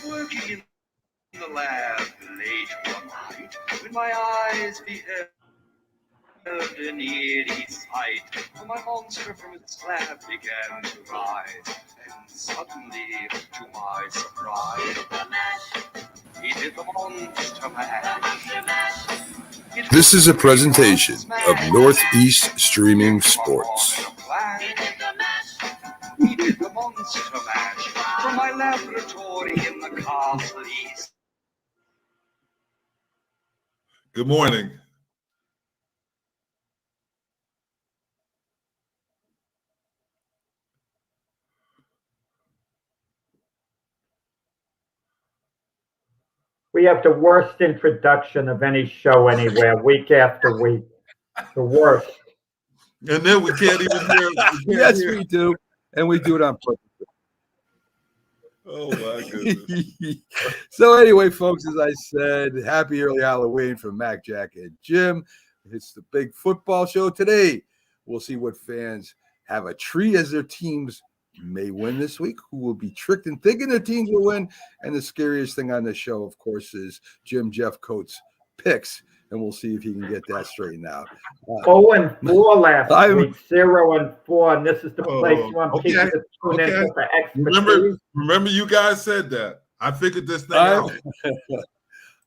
working in the lab late one night when my eyes beheld an eerie sight. For my monster from its slab began to rise, and suddenly, to my surprise, he did the monster mash. This is a presentation of Northeast Streaming Sports. He did the monster mash from my laboratory in the castle east. Good morning. We have the worst introduction of any show anywhere, week after week. The worst. And then we can't even hear. Yes, we do. And we do it on purpose. Oh, my goodness. So anyway, folks, as I said, happy early Halloween from Mac, Jack, and Jim. It's the big football show today. We'll see what fans have a treat as their teams may win this week, who will be tricked in thinking their teams will win. And the scariest thing on the show, of course, is Jeff Coates' picks. And we'll see if he can get that straightened out. 0-4 last week, 0-4, and this is the place you want people to tune in for expertise. Remember, you guys said that. I figured this thing out.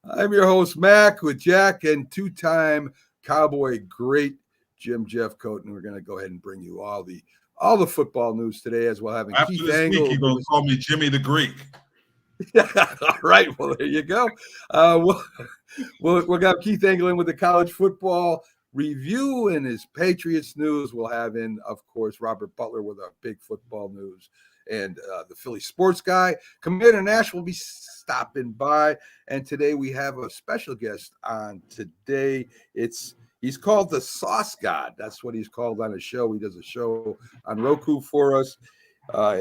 I'm your host, Mac, with Jack and two-time Cowboy great Jeff Coates, and we're going to go ahead and bring you all the football news today, as well having After Keith this Angle. week, you're going to call me Jimmy the Greek. All right, well, there you go. We'll have Keith Angle in with the college football review and his Patriots news. We'll have in, of course, Robert Butler with our big football news, and the Philly sports guy. Commander Nash will be stopping by, and today we have a special guest on today. He's called the Sauce God. That's what he's called on his show. He does a show on Roku for us.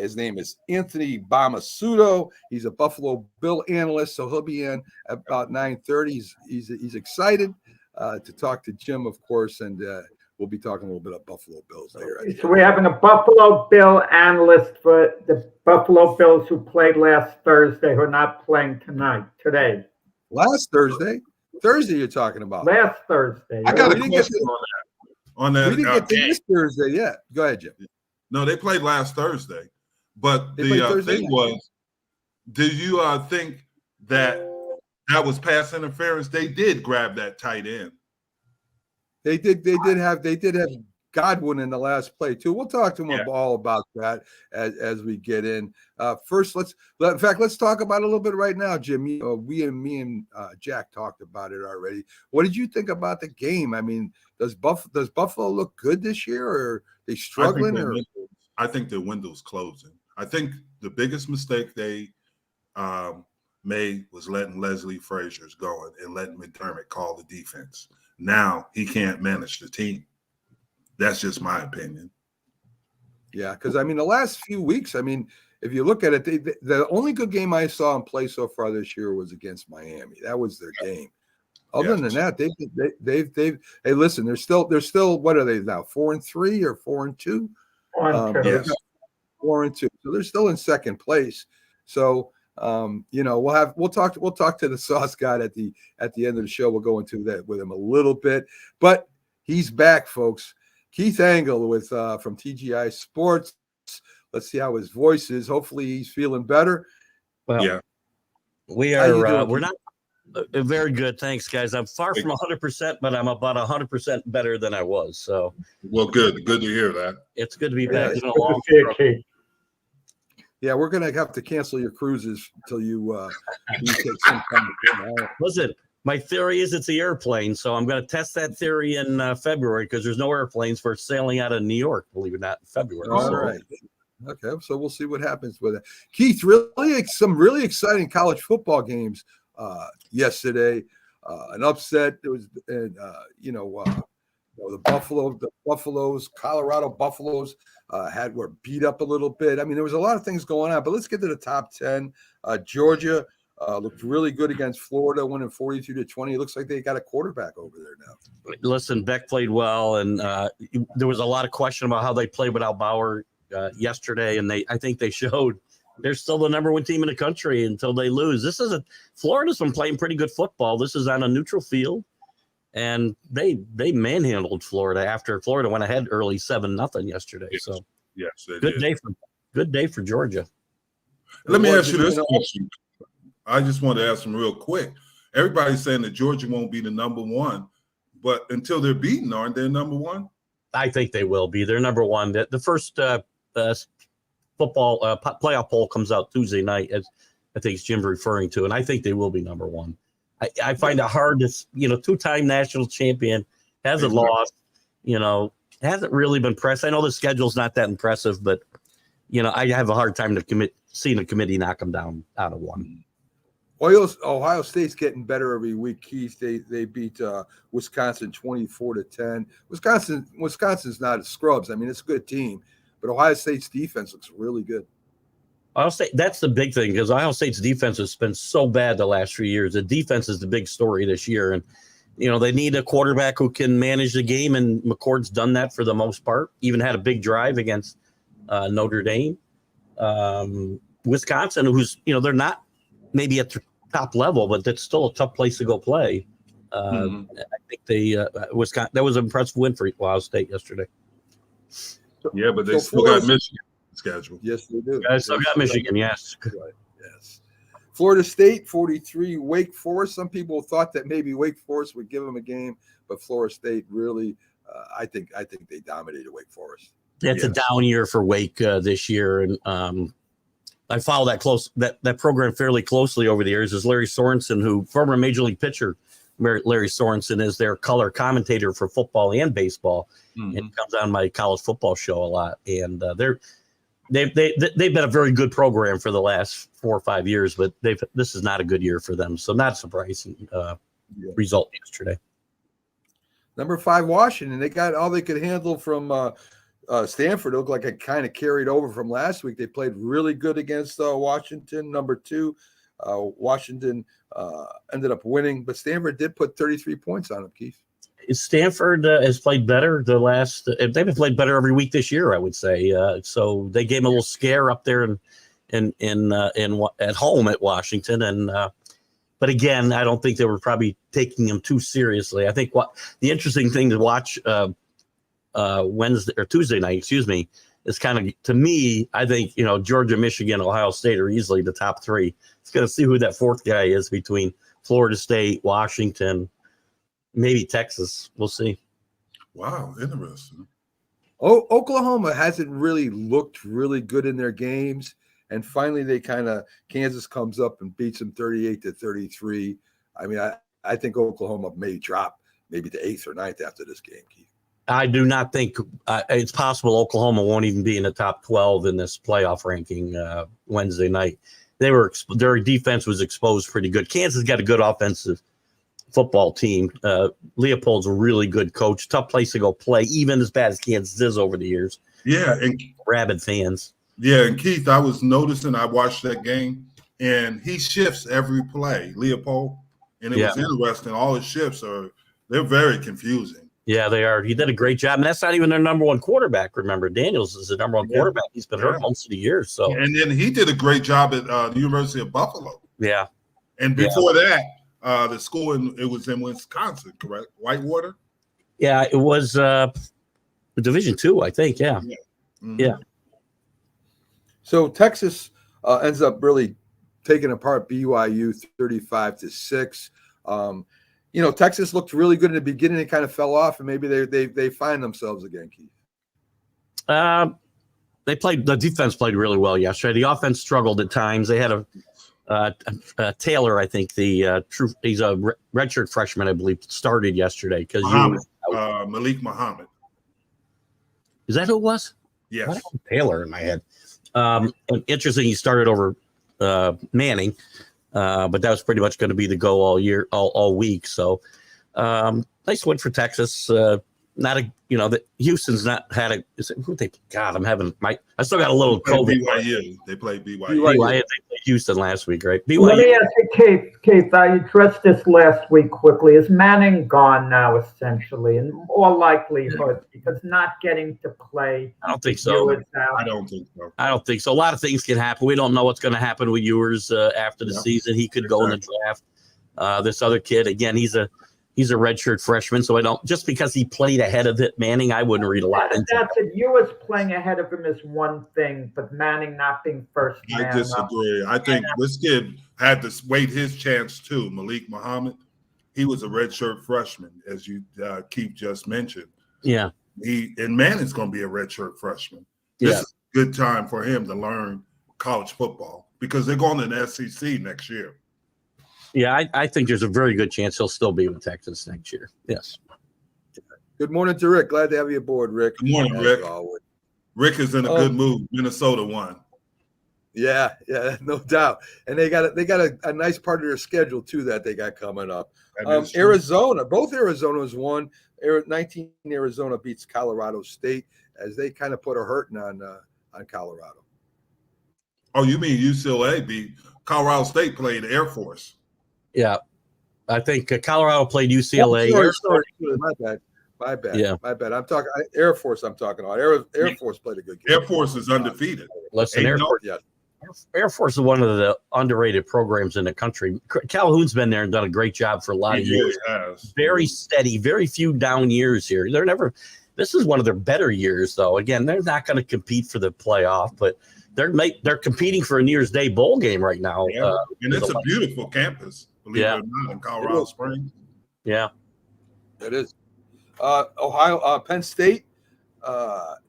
His name is Anthony Bomasudo. He's a Buffalo Bill analyst, so he'll be in about 9:30. He's excited to talk to Jim, of course, and we'll be talking a little bit of Buffalo Bills later. So we're having a Buffalo Bill analyst for the Buffalo Bills who played last Thursday, who are not playing today. Last Thursday? Thursday you're talking about? Last Thursday. I got a question on that. We didn't get to this Thursday yet. Go ahead, Jim. No, they played last Thursday. But the thing was, do you think that was pass interference? They did grab that tight end. They did have Godwin in the last play too. We'll talk to him all about that as we get in. First, let's talk about it a little bit right now, Jim. Me and Jack talked about it already. What did you think about the game? I mean, does Buffalo look good this year, or are they struggling? I think their window's closing. I think the biggest mistake they made was letting Leslie Frazier's go and letting McDermott call the defense. Now he can't manage the team. That's just my opinion. Yeah, because I mean, the last few weeks, I mean, if you look at it, the only good game I saw them play so far this year was against Miami. That was their game. Other than that, they've hey, listen, they're still what are they now? 4-3 or 4-2? 4-2. 4-2. So they're still in second place. So we'll talk to the Sauce God at the end of the show. We'll go into that with him a little bit, but he's back, folks. Keith Angle with from TGI Sports. Let's see how his voice is. Hopefully he's feeling better. Well, yeah, we're not very good. Thanks, guys. I'm far from 100%, but I'm about 100% better than I was. So, well, good to hear that. It's good to be back. Yeah, we're gonna have to cancel your cruises until you take some time. Listen, my theory is it's the airplane, so I'm going to test that theory in February because there's no airplanes for sailing out of New York, believe it or not, in February. All right. Okay, so we'll see what happens with it. Keith, some really exciting college football games yesterday. An upset. There was, the Buffaloes, Colorado Buffaloes were beat up a little bit. I mean, there was a lot of things going on, but let's get to the top 10. Georgia looked really good against Florida, winning 42-20. It looks like they got a quarterback over there now. Listen, Beck played well, and there was a lot of question about how they played without Bauer yesterday, and I think they showed they're still the number one team in the country until they lose. Florida's been playing pretty good football. This is on a neutral field, and they manhandled Florida after Florida went ahead early 7-0 yesterday. Yes. So Yes, good day for Georgia. Let me ask you this question. I just want to ask them real quick. Everybody's saying that Georgia won't be the number one, but until they're beaten, aren't they number one? I think they will be. They're number one. The first football playoff poll comes out Tuesday night, as I think Jim's referring to, and I think they will be number one. I find it hard to, two-time national champion, hasn't lost, hasn't really been pressed. I know the schedule's not that impressive, but, I have a hard time seeing a committee knock them down out of one. Ohio State's getting better every week, Keith. They beat Wisconsin 24-10. Wisconsin's not a scrubs. I mean, it's a good team, but Ohio State's defense looks really good. Ohio State, that's the big thing, because Ohio State's defense has been so bad the last 3 years. The defense is the big story this year, and they need a quarterback who can manage the game, and McCord's done that for the most part. Even had a big drive against Notre Dame. Wisconsin, who's they're not maybe at the top level, but that's still a tough place to go play. I think Wisconsin, that was an impressive win for Ohio State yesterday. Yeah, but they still got Michigan schedule. Yes, they do. I still got Michigan, yes. Right. Yes. Florida State 43, Wake Forest. Some people thought that maybe Wake Forest would give them a game, but Florida State really, I think they dominated Wake Forest. It's a down year for Wake this year, and I follow that program fairly closely over the years. Is Larry Sorensen, who former Major League pitcher Larry Sorensen is their color commentator for football and baseball, and comes on my college football show a lot. And they've been a very good program for the last 4 or 5 years, but this is not a good year for them. So not surprising result yesterday. Number 5, Washington. They got all they could handle from Stanford. It looked like it kind of carried over from last week. They played really good against Washington. Number 2, Washington ended up winning, but Stanford did put 33 points on them, Keith. Stanford has played better they've been played better every week this year, I would say. So they gave them a little scare up there in at home at Washington. And but again, I don't think they were probably taking them too seriously. I think what the interesting thing to watch Wednesday or Tuesday night, is kind of, to me, I think, Georgia, Michigan, Ohio State are easily the top 3. It's going to see who that 4th guy is between Florida State, Washington, maybe Texas. We'll see. Wow, interesting. Oklahoma hasn't really looked really good in their games, and finally Kansas comes up and beats them 38-33. I mean, I think Oklahoma may drop maybe to 8th or 9th after this game, Keith. I do not think it's possible Oklahoma won't even be in the top 12 in this playoff ranking Wednesday night. Their defense was exposed pretty good. Kansas got a good offensive football team. Leopold's a really good coach. Tough place to go play, even as bad as Kansas is over the years. Yeah, and rabid fans. Yeah, and Keith, I was noticing, I watched that game, and he shifts every play, Leopold, and it was interesting. All his shifts they're very confusing. Yeah, they are. He did a great job, and that's not even their number 1 quarterback. Remember, Daniels is the number 1 quarterback. He's been hurt most of the year. So, and then he did a great job at the University of Buffalo. Yeah, and before that, the school it was in Wisconsin, correct? Whitewater. Yeah, it was Division II, I think. Yeah, yeah. Mm-hmm. Yeah. So Texas ends up really taking apart BYU 35-6. Texas looked really good in the beginning. It kind of fell off, and maybe they find themselves again, Keith. The defense played really well yesterday. The offense struggled at times. They had a Taylor, I think he's a redshirt freshman, I believe, started yesterday because Malik Muhammad. Is that who it was? Yes. I had Taylor in my head. And interesting, he started over Manning. But that was pretty much going to be the go all year, all week. So nice win for Texas. not a, that Houston's not had a, is it, who they, God, I still got a little They played COVID. BYU. They played BYU. BYU, they played Houston last week, right? Let me BYU. ask you, Keith, I addressed this last week quickly. Is Manning gone now, essentially, in all likelihood, because not getting to play? I don't think so. I don't think so. I don't think so. A lot of things can happen. We don't know what's going to happen with Ewers after the season. He could go in the draft. This other kid, again, he's a redshirt freshman, so I don't, just because he played ahead of it, Manning, I wouldn't read a lot into That's it. Ewers playing ahead of him is one thing, but Manning not being first man. I disagree. I think this kid had to wait his chance too. Malik Muhammad, he was a redshirt freshman, as you Keith just mentioned. Yeah. And Manning's going to be a redshirt freshman. This is a good time for him to learn college football because they're going to the SEC next year. Yeah, I think there's a very good chance he'll still be with Texas next year. Yes. Good morning to Rick. Glad to have you aboard, Rick. Good morning, Rick. Rick is in a good mood. Minnesota won. Yeah, no doubt. And they got a nice part of their schedule too that they got coming up. Arizona, both Arizonas won. 19 Arizona beats Colorado State as they kind of put a hurting on Colorado. Oh, you mean UCLA beat Colorado State played Air Force? Yeah, I think Colorado played UCLA. Sorry. My bad. Yeah, my bad. I'm talking Air Force. I'm talking about Air Force played a good game. Air Force is undefeated. Listen, Air Force is one of the underrated programs in the country. Calhoun's been there and done a great job for a lot of years. Very steady, very few down years here. This is one of their better years, though. Again, they're not going to compete for the playoff, but they're competing for a New Year's Day bowl game right now. Yeah. And it's a beautiful campus, believe it or not, in Colorado Springs. Yeah, it is. Penn State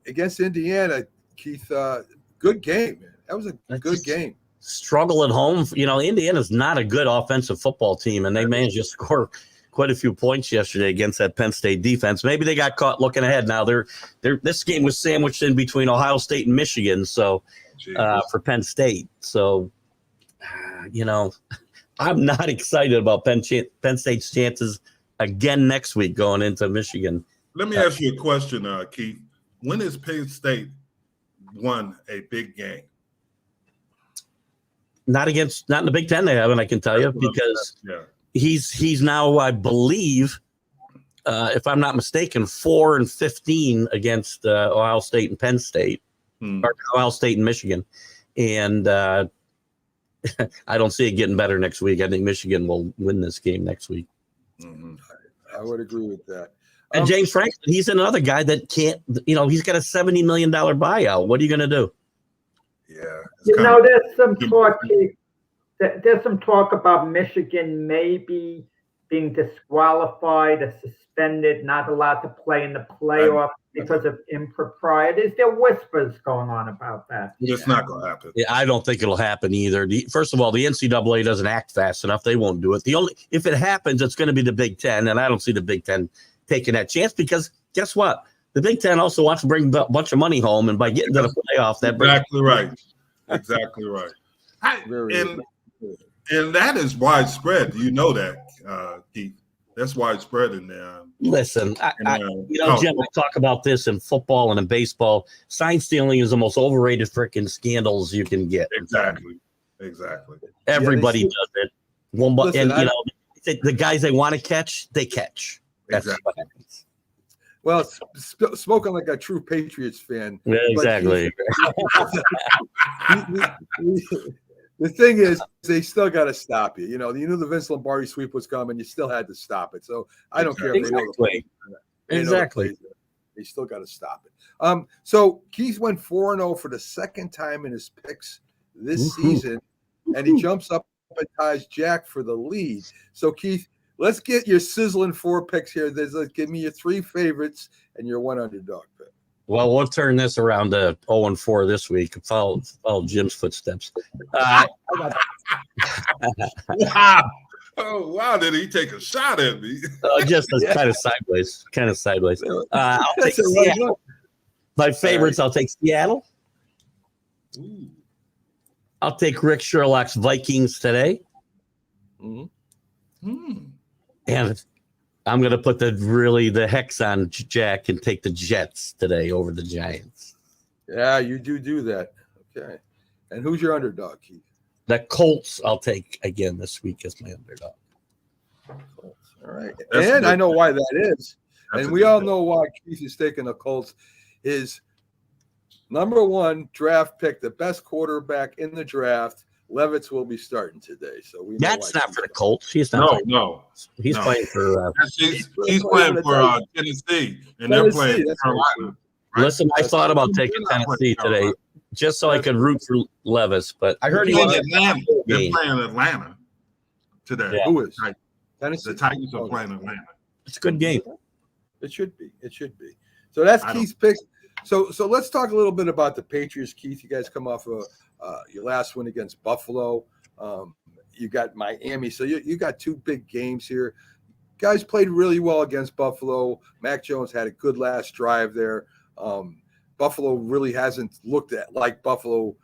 against Indiana. Keith, good game, man. That was a good game. Struggle at home. Indiana's not a good offensive football team, and they managed to score quite a few points yesterday against that Penn State defense. Maybe they got caught looking ahead. Now this game was sandwiched in between Ohio State and Michigan, so for Penn State. So, I'm not excited about Penn State's chances again next week going into Michigan. Let me ask you a question, Keith. When has Penn State won a big game? Not in the Big Ten they haven't, I can tell you, because he's now, I believe, if I'm not mistaken, 4-15 against Ohio State and Penn State, or Ohio State and Michigan. And I don't see it getting better next week. I think Michigan will win this game next week. Mm-hmm. I would agree with that. And James Franklin, he's another guy that can't, he's got a $70 million buyout. What are you going to do? Yeah. There's some talk. There's some talk about Michigan maybe being disqualified or suspended, not allowed to play in the playoff because of improprieties. There are whispers going on about that. It's not going to happen. Yeah, I don't think it'll happen either. First of all, the NCAA doesn't act fast enough. They won't do it. If it happens, it's going to be the Big Ten, and I don't see the Big Ten taking that chance because guess what? The Big Ten also wants to bring a bunch of money home, and by getting to the playoff, that Exactly right. And that is widespread. You know that, Keith. That's widespread in there. Listen, Jim, I talk about this in football and in baseball. Sign stealing is the most overrated freaking scandals you can get. Exactly. Everybody does it. The guys they want to catch, they catch. That's what happens. Well, spoken like a true Patriots fan. Yeah, exactly. The thing is, they still got to stop you. You knew the Vince Lombardi sweep was coming. You still had to stop it. So I don't care if they know Exactly. They still got to stop it. So Keith went 4-0 for the second time in his picks this season, and he jumps up and ties Jack for the lead. So Keith, let's get your sizzling 4 picks here. Give me your 3 favorites and your 1 underdog pick. Well, we'll turn this around to 0-4 this week. Follow Jim's footsteps. Wow. Oh, wow. Did he take a shot at me? Just kind of sideways. I'll take Seattle. My favorites, I'll take Seattle. Ooh. I'll take Rick Sherlock's Vikings today. Mm-hmm. And I'm going to put the hex on Jack and take the Jets today over the Giants. Yeah, you do that. Okay. And who's your underdog, Keith? The Colts I'll take again this week as my underdog. Colts. All right. That's And good. I know why that is. That's And a we good all pick. know why Keith is taking the Colts. His #1 draft pick, the best quarterback in the draft, Levitz will be starting today. So we know That's why not Keith- for the Colts. He's not. Playing. No. He's no. playing for. He's playing playing for for the Tennessee, and they're Tennessee, playing that's Carolina. right. Right? Listen, I That's thought about They're taking not Tennessee playing today Carolina. just so I could root for Levis, but I heard he They're was playing Atlanta. They're game. playing Atlanta today. Yeah. Who is? Right. Tennessee. The Titans are Oh, playing Atlanta. It's a good game. It should be. It should be. So that's I don't- Keith's pick. So let's talk a little bit about the Patriots, Keith. You guys come off of your last win against Buffalo. You got Miami. So you got two big games here. Guys played really well against Buffalo. Mac Jones had a good last drive there. Buffalo really hasn't looked at like Buffalo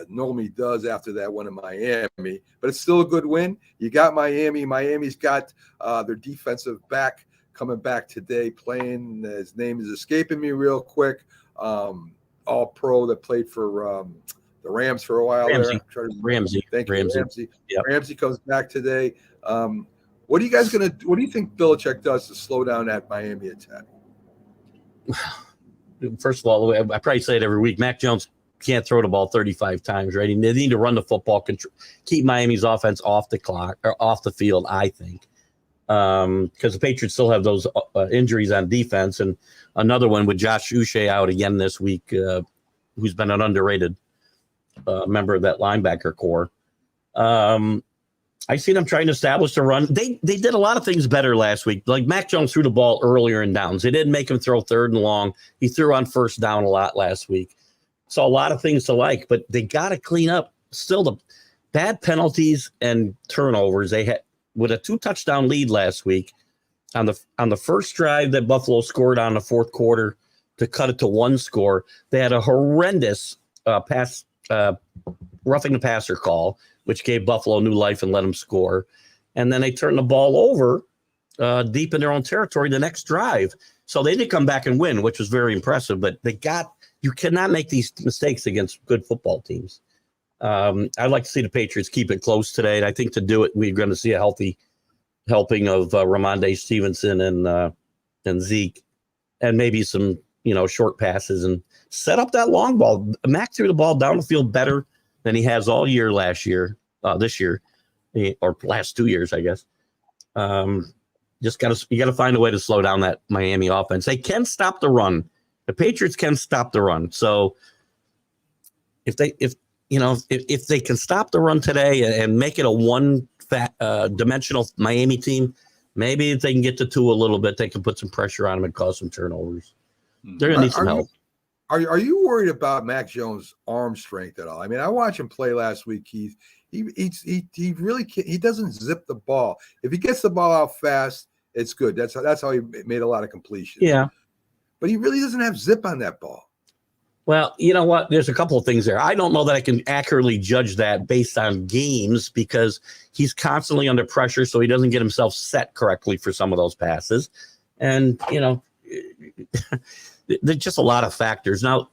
normally does after that one in Miami, but it's still a good win. You got Miami. Miami's got their defensive back coming back today, playing. His name is escaping me real quick. All pro that played for the Rams for a while Ramsey. there. Ramsey. Thank you, Ramsey. Yep. Ramsey comes back today. What are you guys gonna? What do you think Belichick does to slow down that Miami attack? First of all, I probably say it every week. Mac Jones can't throw the ball 35 times, right? They need to run the football, keep Miami's offense off the clock or off the field, I think. Because the Patriots still have those injuries on defense, and another one with Josh Uche out again this week, who's been an underrated member of that linebacker core. I see them trying to establish the run. They did a lot of things better last week. Like Mac Jones threw the ball earlier in downs. They didn't make him throw 3rd and long. He threw on 1st down a lot last week. So a lot of things to like, but they got to clean up still the bad penalties and turnovers they had with a 2-touchdown lead last week on the first drive that Buffalo scored on the 4th quarter to cut it to 1 score. They had a horrendous roughing the passer call, which gave Buffalo new life and let them score. And then they turned the ball over deep in their own territory the next drive. So they did come back and win, which was very impressive. But you cannot make these mistakes against good football teams. I'd like to see the Patriots keep it close today. And I think to do it, we're going to see a healthy helping of Ramondre Stevenson and Zeke, and maybe some short passes and set up that long ball. Mac threw the ball down the field better than he has all year this year, or last 2 years, I guess. You got to find a way to slow down that Miami offense. They can stop the run. The Patriots can stop the run. So if they can stop the run today and make it a one-dimensional Miami team, maybe if they can get to 2 a little bit, they can put some pressure on them and cause some turnovers. They're going to need some help. Are you worried about Mac Jones' arm strength at all? I mean, I watched him play last week, Keith. He really can't, he doesn't zip the ball. If he gets the ball out fast, it's good. That's how he made a lot of completions. Yeah. But he really doesn't have zip on that ball. Well, you know what? There's a couple of things there. I don't know that I can accurately judge that based on games because he's constantly under pressure, so he doesn't get himself set correctly for some of those passes. And, there's just a lot of factors. Now,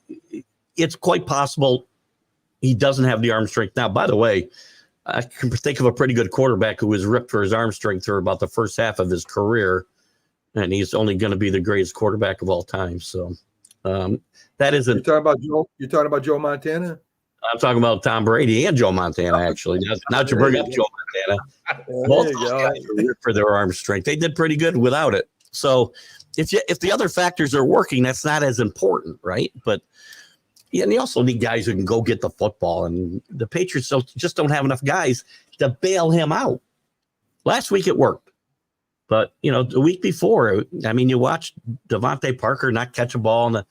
it's quite possible he doesn't have the arm strength. Now, by the way, I can think of a pretty good quarterback who was ripped for his arm strength for about the first half of his career, and he's only going to be the greatest quarterback of all time. So that isn't. You're talking about Joe Montana? I'm talking about Tom Brady and Joe Montana, actually. Now to bring up Joe Montana, both those guys were ripped for their arm strength. They did pretty good without it. So if the other factors are working, that's not as important, right? But and you also need guys who can go get the football, and the Patriots just don't have enough guys to bail him out. Last week it worked, but the week before, I mean, you watched Devontae Parker not catch a ball in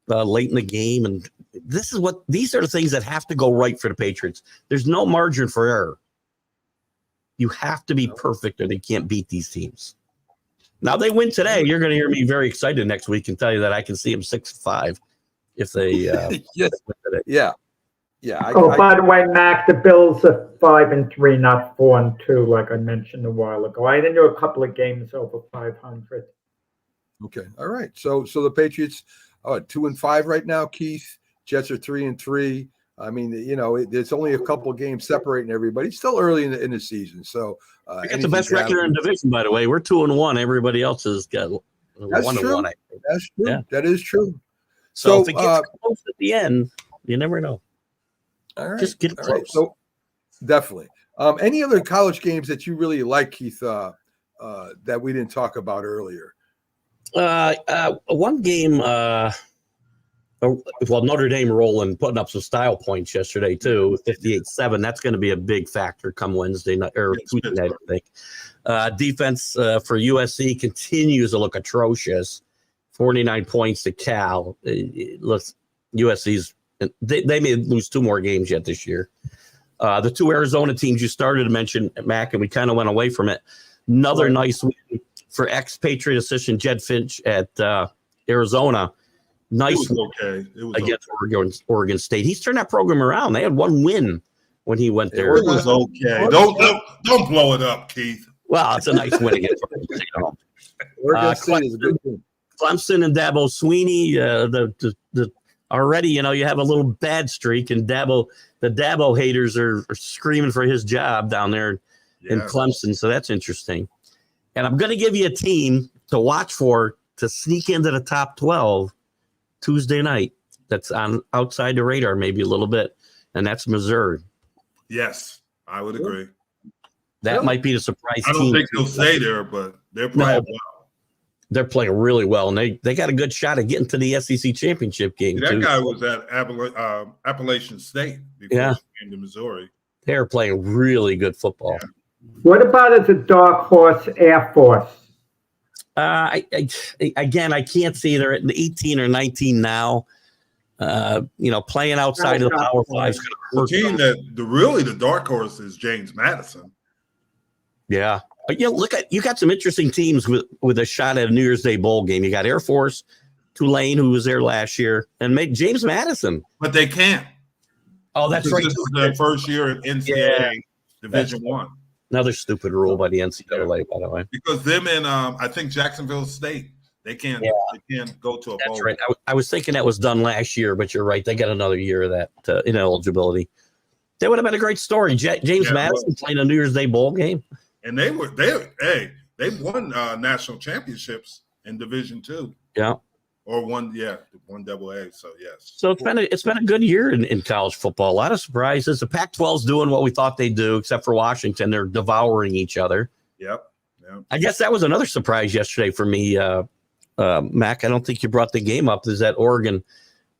the late in the game, and these are the things that have to go right for the Patriots. There's no margin for error. You have to be perfect, or they can't beat these teams. Now they win today. You're going to hear me very excited next week and tell you that I can see them 6-5 if they yes. win today. Yeah. yeah. By the way, Mac, the Bills are 5-3, not 4-2, like I mentioned a while ago. I didn't do a couple of games over 500. Okay. All right. So the Patriots, 2-5 right now. Keith, Jets are 3-3. I mean, it's only a couple of games separating everybody. It's still early in the season, so we got the best record in the division, by the way. We're 2-1. Everybody else has got 1-1. That's true. Yeah. That is true. So if it gets close at the end, you never know. All right. Just get it close. Right. So definitely. Any other college games that you really like, Keith, that we didn't talk about earlier? One game, Notre Dame rolling, putting up some style points yesterday too, 58-7. That's going to be a big factor come Wednesday night or Tuesday night, I think. Defense for USC continues to look atrocious. 49 points to Cal. Looks USC's. They may lose 2 more games yet this year. The 2 Arizona teams you started to mention, Mac, and we kind of went away from it. Another nice win for ex-Patriot assistant Jed Finch at Arizona. Nice win against Oregon State. He's turned that program around. They had 1 win when he went there. It was okay. Don't blow it up, Keith. Well, it's a nice win against Oregon State is a good team. Clemson and Dabo Sweeney. Already, you have a little bad streak, and the Dabo haters are screaming for his job down there in Clemson. So that's interesting. And I'm going to give you a team to watch for to sneak into the top 12 Tuesday night. That's on outside the radar, maybe a little bit, and that's Missouri. Yes, I would agree. That might be the surprise team. I don't think they'll stay there, but they're playing well. They're playing really well, and they got a good shot at getting to the SEC championship game. That guy was at Appalachian State before he came to Missouri. They're playing really good football. Yeah. What about as a dark horse, Air Force? I can't see they're at 18 or 19 now. Playing outside of the Power Five is going to hurt. The team that the dark horse is James Madison. Yeah. But you got some interesting teams with a shot at a New Year's Day bowl game. You got Air Force, Tulane, who was there last year, and James Madison. But they can't. Oh, that's right. This is their first year in NCAA Division I. Another stupid rule by the NCAA, by the way. Because them and I think Jacksonville State, they can't go to a bowl. That's right. I was thinking that was done last year, but you're right. They got another year of that ineligibility. That would have been a great story. James Madison playing a New Year's Day bowl game. And they won national championships in Division II. Yeah. Or one AA. So yes. So it's been a good year in college football. A lot of surprises. The Pac-12's doing what we thought they'd do, except for Washington. They're devouring each other. Yep. I guess that was another surprise yesterday for me, Mac. I don't think you brought the game up. Is that Oregon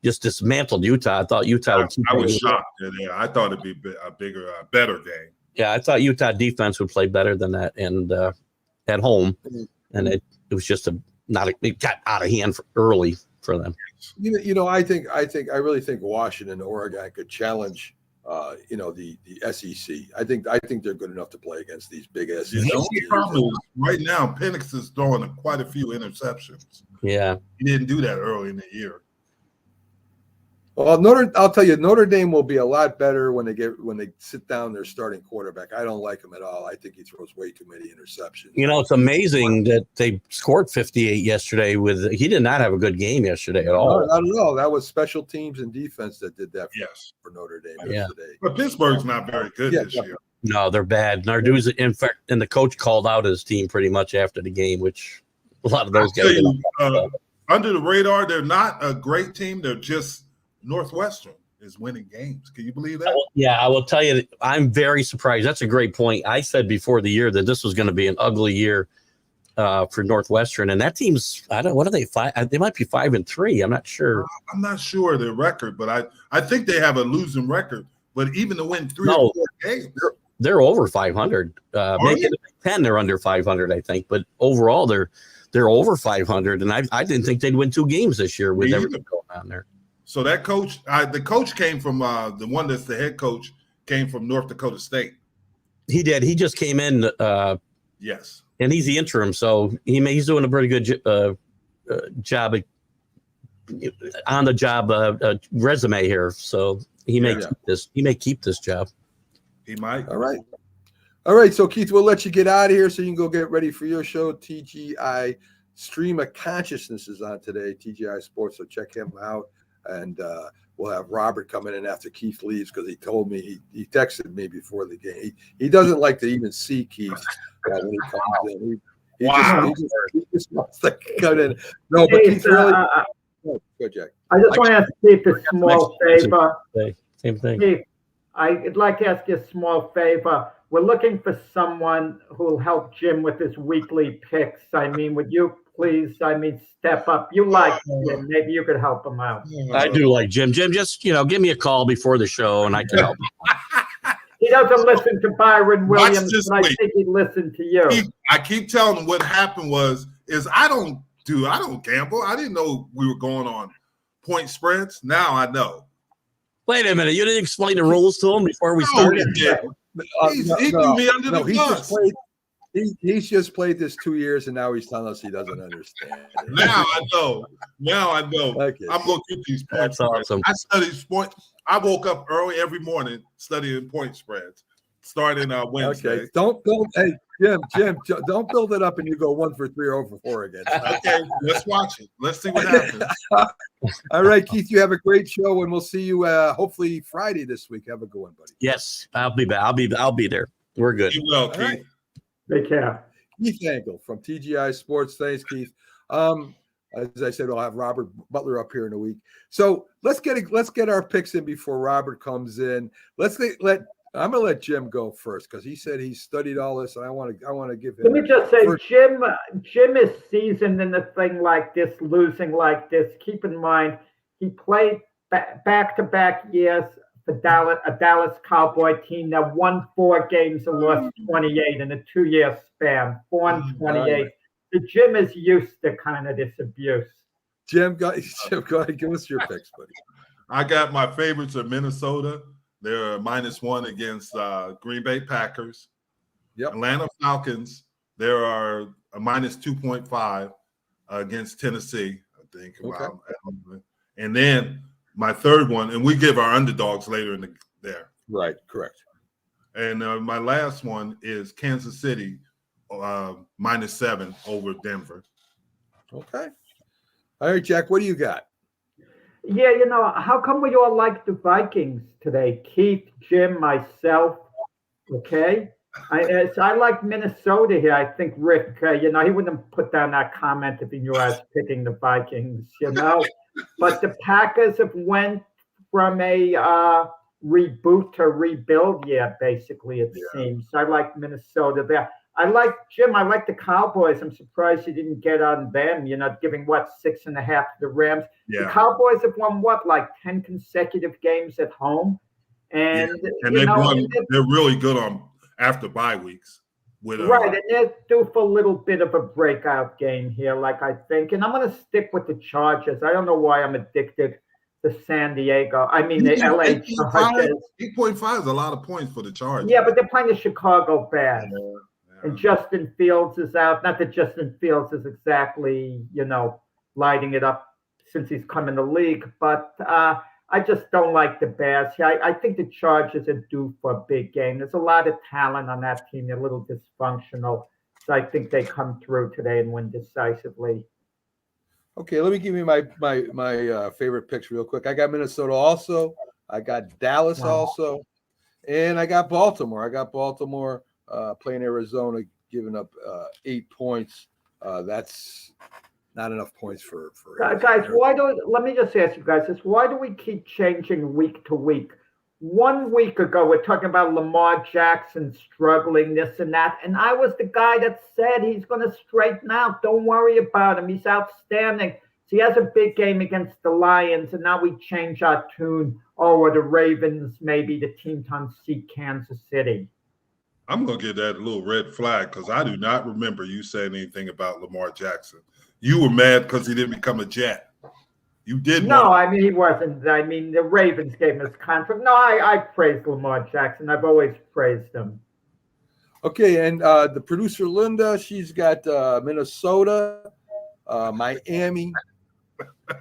just dismantled Utah? I thought Utah would keep. I was shocked. Yeah, I thought it'd be a better game. Yeah, I thought Utah defense would play better than that, and at home, and it was just it got out of hand early for them. I really think Washington and Oregon could challenge the SEC. I think they're good enough to play against these big SEC. The problem is right now Penix is throwing quite a few interceptions. Yeah. He didn't do that early in the year. Well, I'll tell you, Notre Dame will be a lot better when they sit down their starting quarterback. I don't like him at all. I think he throws way too many interceptions. It's amazing that they scored 58 yesterday. He did not have a good game yesterday at all. No, not at all. That was special teams and defense that did that for Notre Dame yesterday. But Pittsburgh's not very good this year. No, they're bad. Narduzzi, in fact, and the coach called out his team pretty much after the game, which a lot of those guys. Under the radar, they're not a great team. They're just Northwestern is winning games. Can you believe that? I will tell you, I'm very surprised. That's a great point. I said before the year that this was going to be an ugly year for Northwestern, and that team's what are they? They might be 5-3. I'm not sure. I'm not sure their record, but I think they have a losing record. But even to win 3 or 4 games, they're over 500. Maybe in the Big Ten they're under 500, I think. But overall, they're over 500, and I didn't think they'd win 2 games this year with everything going on there. So that coach, the coach came from the one that's the head coach came from North Dakota State. He did. He just came in. Yes, and he's the interim, so he's doing a pretty good job at on the job resume here, so he may keep this. He may keep this job. He might. All right. So Keith, we'll let you get out of here so you can go get ready for your show. TGI Stream of Consciousness is on today. TGI Sports, so check him out. And we'll have Robert coming in after Keith leaves because he told me he texted me before the game. He doesn't like to even see Keith when he comes in. He just wants to come in. No, but Keith really. Go, Jack. I just want to ask Keith a small favor. Same thing. Keith, I'd like to ask you a small favor. We're looking for someone who will help Jim with his weekly picks. I mean, would you please, step up? You like Jim. Maybe you could help him out. I do like Jim. Jim, just, give me a call before the show and I can help. He doesn't listen to Byron Williams, but I think he'd listen to you. I keep telling him what happened is I don't gamble. I didn't know we were going on point spreads. Now I know. Wait a minute. You didn't explain the rules to him before we started? He threw me under the bus. He's just played this 2 years, and now he's telling us he doesn't understand. Now I know. Okay. I'm going to get these points. That's awesome. I study sports. I woke up early every morning studying point spreads, starting Wednesday. Okay. Don't. Hey, Jim, don't build it up and you go 1 for 3 or 0 for 4 again. Okay, let's watch it. Let's see what happens. All right, Keith, you have a great show, and we'll see you hopefully Friday this week. Have a good one, buddy. Yes, I'll be back. I'll be there. We're good. You will, Keith. Right. Take care. Keith Angle from TGI Sports. Thanks, Keith. As I said, we'll have Robert Butler up here in a week. So let's get our picks in before Robert comes in. I'm gonna let Jim go first because he said he studied all this, and I want to give him. Let me just say, Jim is seasoned in a thing like this, losing like this. Keep in mind, he played back-to-back years for a Dallas Cowboy team that won 4 games and lost 28 in a 2-year span. 4-28. The Jim is used to kind of this abuse. Jim, go ahead, give us your picks, buddy. I got my favorites of Minnesota. They're -1 against Green Bay Packers. Yep. Atlanta Falcons. There are a -2.5 against Tennessee, I think. Okay. And then my third one, and we give our underdogs later there. Right, correct. And my last one is Kansas City -7 over Denver. Okay. All right, Jack, what do you got? Yeah, how come we all like the Vikings today? Keith, Jim, myself. Okay. I like Minnesota here. I think Rick, he wouldn't have put down that comment if he knew I was picking the Vikings, But the Packers have went from a reboot to rebuild year, basically, it seems. I like Minnesota there. I like Jim. I like the Cowboys. I'm surprised you didn't get on them. You're not giving 6.5 to the Rams. Yeah. The Cowboys have won 10 consecutive games at home, and they've won. They're really good on after bye weeks. Right, and they're due for a little bit of a breakout game here, I think. And I'm going to stick with the Chargers. I don't know why I'm addicted to San Diego. I mean, the LA Chargers. 8.5 is a lot of points for the Chargers. Yeah, but they're playing the Chicago Bears. Yeah. And Justin Fields is out. Not that Justin Fields is exactly, lighting it up since he's come in the league, but I just don't like the Bears. I think the Chargers are due for a big game. There's a lot of talent on that team. They're a little dysfunctional. So I think they come through today and win decisively. Okay, let me give you my favorite picks real quick. I got Minnesota also. I got Dallas also. And I got Baltimore. Playing Arizona, giving up 8 points. That's not enough points for guys. Let me just ask you guys this: why do we keep changing week to week? 1 week ago, we're talking about Lamar Jackson struggling, this and that, and I was the guy that said he's going to straighten out. Don't worry about him; he's outstanding. So he has a big game against the Lions, and now we change our tune. Or the Ravens, maybe the team to unseat Kansas City. I'm going to give that a little red flag because I do not remember you saying anything about Lamar Jackson. You were mad because he didn't become a Jet. You did. No, he wasn't. I mean, the Ravens gave him his contract. No, I praised Lamar Jackson. I've always praised him. Okay, and the producer, Linda, she's got Minnesota, Miami,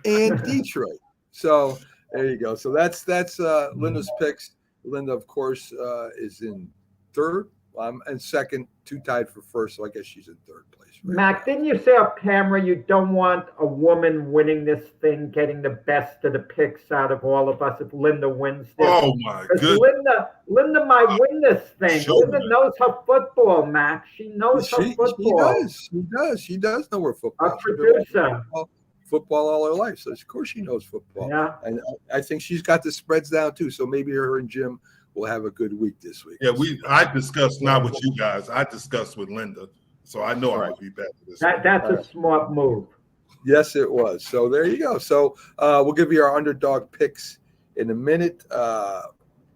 and Detroit. So there you go. So that's Linda's picks. Linda, of course, is in third. I'm in second, 2 tied for first. So I guess she's in third place. Right Mac, now. didn't you say off camera you don't want a woman winning this thing, getting the best of the picks out of all of us if Linda wins this? Oh my goodness. Linda might win this thing. Linda knows her football, Mac. She knows her football. She does know her football. Our producer. Football all her life, so of course she knows football. Yeah, and I think she's got the spreads down too. So maybe her and Jim will have a good week this week. Yeah, I discussed not with you guys. I discussed with Linda, so I know I would be better this week. That's a smart move. Yes, it was. So there you go. So we'll give you our underdog picks in a minute.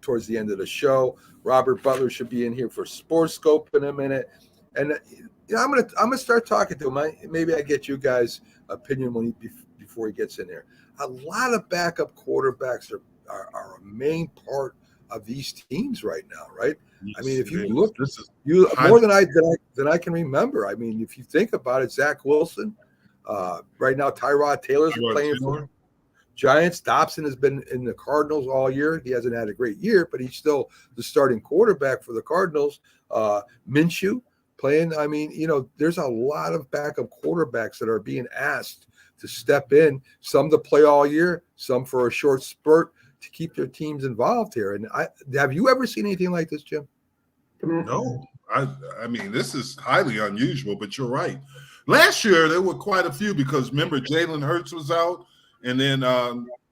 Towards the end of the show, Robert Butler should be in here for Sports Scope in a minute, and I'm gonna start talking to him. Maybe I get you guys' opinion before he gets in there. A lot of backup quarterbacks are a main part of these teams right now, right? Yes, I mean, if you is. look, more than I can remember. I mean, if you think about it, Zach Wilson, right now Tyrod Taylor's playing for Giants. Dobson has been in the Cardinals all year. He hasn't had a great year, but he's still the starting quarterback for the Cardinals. Minshew playing. I mean, there's a lot of backup quarterbacks that are being asked to step in, some to play all year, some for a short spurt to keep their teams involved here. And have you ever seen anything like this, Jim? No. I mean, this is highly unusual, but you're right. Last year, there were quite a few because remember, Jalen Hurts was out, and then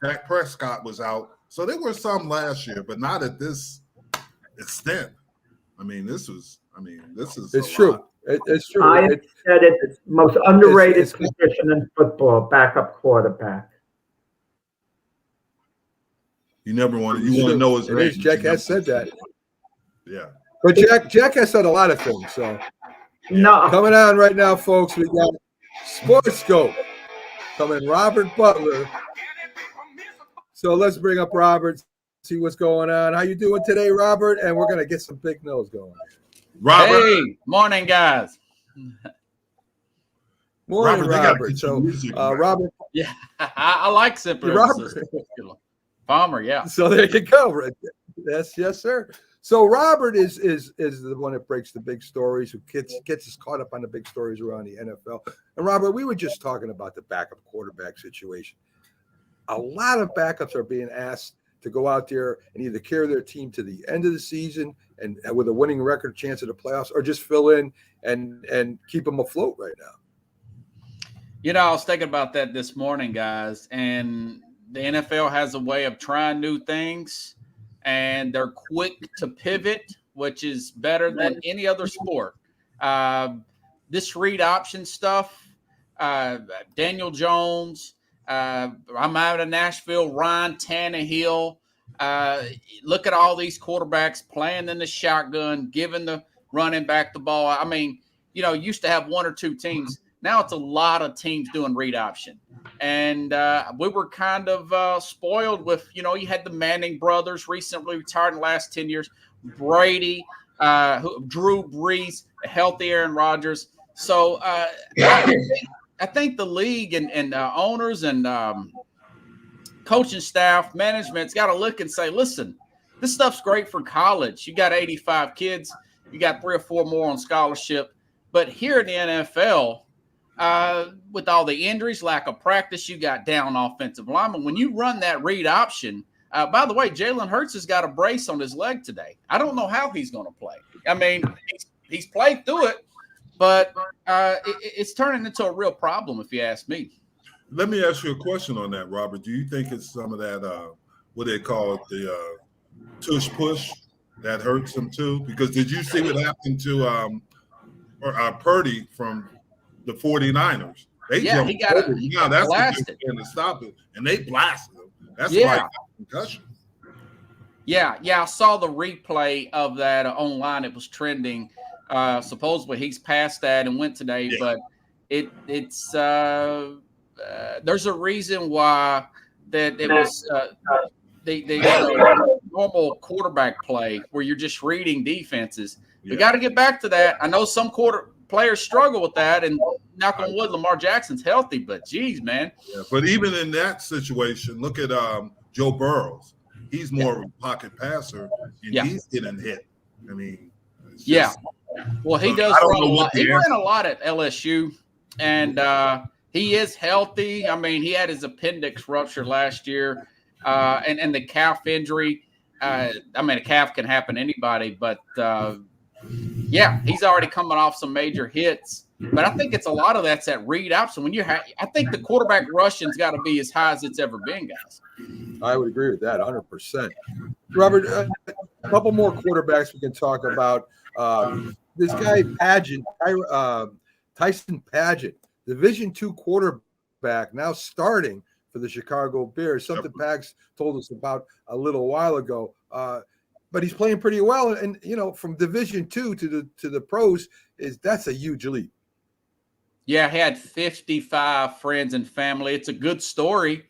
Dak Prescott was out. So there were some last year, but not at this extent. This is It's true. It's true. I said it's the most underrated position in football, backup quarterback. You want to know his name. Jack has said that. Yeah. But Jack has said a lot of things. So no, coming on right now, folks, we got Sports Scope coming. Robert Butler. So let's bring up Robert, see what's going on. How you doing today, Robert? And we're gonna get some big nose going. Robert. Hey, morning, guys. Morning, Robert. So, Robert. Yeah, I like Simple. Robert. Palmer, yeah. So there you go. Right. Yes, sir. So Robert is the one that breaks the big stories, who gets us caught up on the big stories around the NFL. And Robert, we were just talking about the backup quarterback situation. A lot of backups are being asked to go out there and either carry their team to the end of the season and with a winning record chance of the playoffs, or just fill in and keep them afloat right now. I was thinking about that this morning, guys, and the NFL has a way of trying new things, and they're quick to pivot, which is better than any other sport. This read option stuff, Daniel Jones, I'm out of Nashville, Ryan Tannehill. Look at all these quarterbacks playing in the shotgun, giving the running back the ball. I mean, used to have 1 or 2 teams. Now it's a lot of teams doing read option. And we were kind of spoiled with, you had the Manning brothers recently retired in the last 10 years, Brady, Drew Brees, a healthy Aaron Rodgers. So I think the league and owners and coaching staff, management's got to look and say, listen, this stuff's great for college. You got 85 kids. You got 3 or 4 more on scholarship. But here in the NFL, with all the injuries, lack of practice, you got down offensive linemen. When you run that read option, by the way, Jalen Hurts has got a brace on his leg today. I don't know how he's going to play. I mean, he's played through it, but it's turning into a real problem, if you ask me. Let me ask you a question on that, Robert. Do you think it's some of that, what they call it, the tush push that hurts him too? Because did you see what happened to Purdy from the 49ers? He got that's blasted to stop it, and they blasted him. That's like a concussion. Yeah, I saw the replay of that online. It was trending. Supposedly he's past that and went today, but it's there's a reason why that it was the normal quarterback play where you're just reading defenses. We got to get back to that. I know some players struggle with that, and knock on wood, Lamar Jackson's healthy, but geez, man. Yeah, but even in that situation, look at Joe Burrows. He's more of a pocket passer, and he's getting hit. I mean, it's just, Well, he so does I don't run know a what lot. the He ran answer- a lot at LSU, and he is healthy. I mean, he had his appendix rupture last year, and the calf injury. I mean, a calf can happen to anybody, but he's already coming off some major hits. But I think it's a lot of that's that read option. When I think the quarterback rushing's got to be as high as it's ever been, guys. I would agree with that 100%. Robert, a couple more quarterbacks we can talk about. This guy Tyson Paget, Division II quarterback, now starting for the Chicago Bears. Something Pags told us about a little while ago. But he's playing pretty well, and from Division II to the pros that's a huge leap. Yeah, he had 55 friends and family. It's a good story.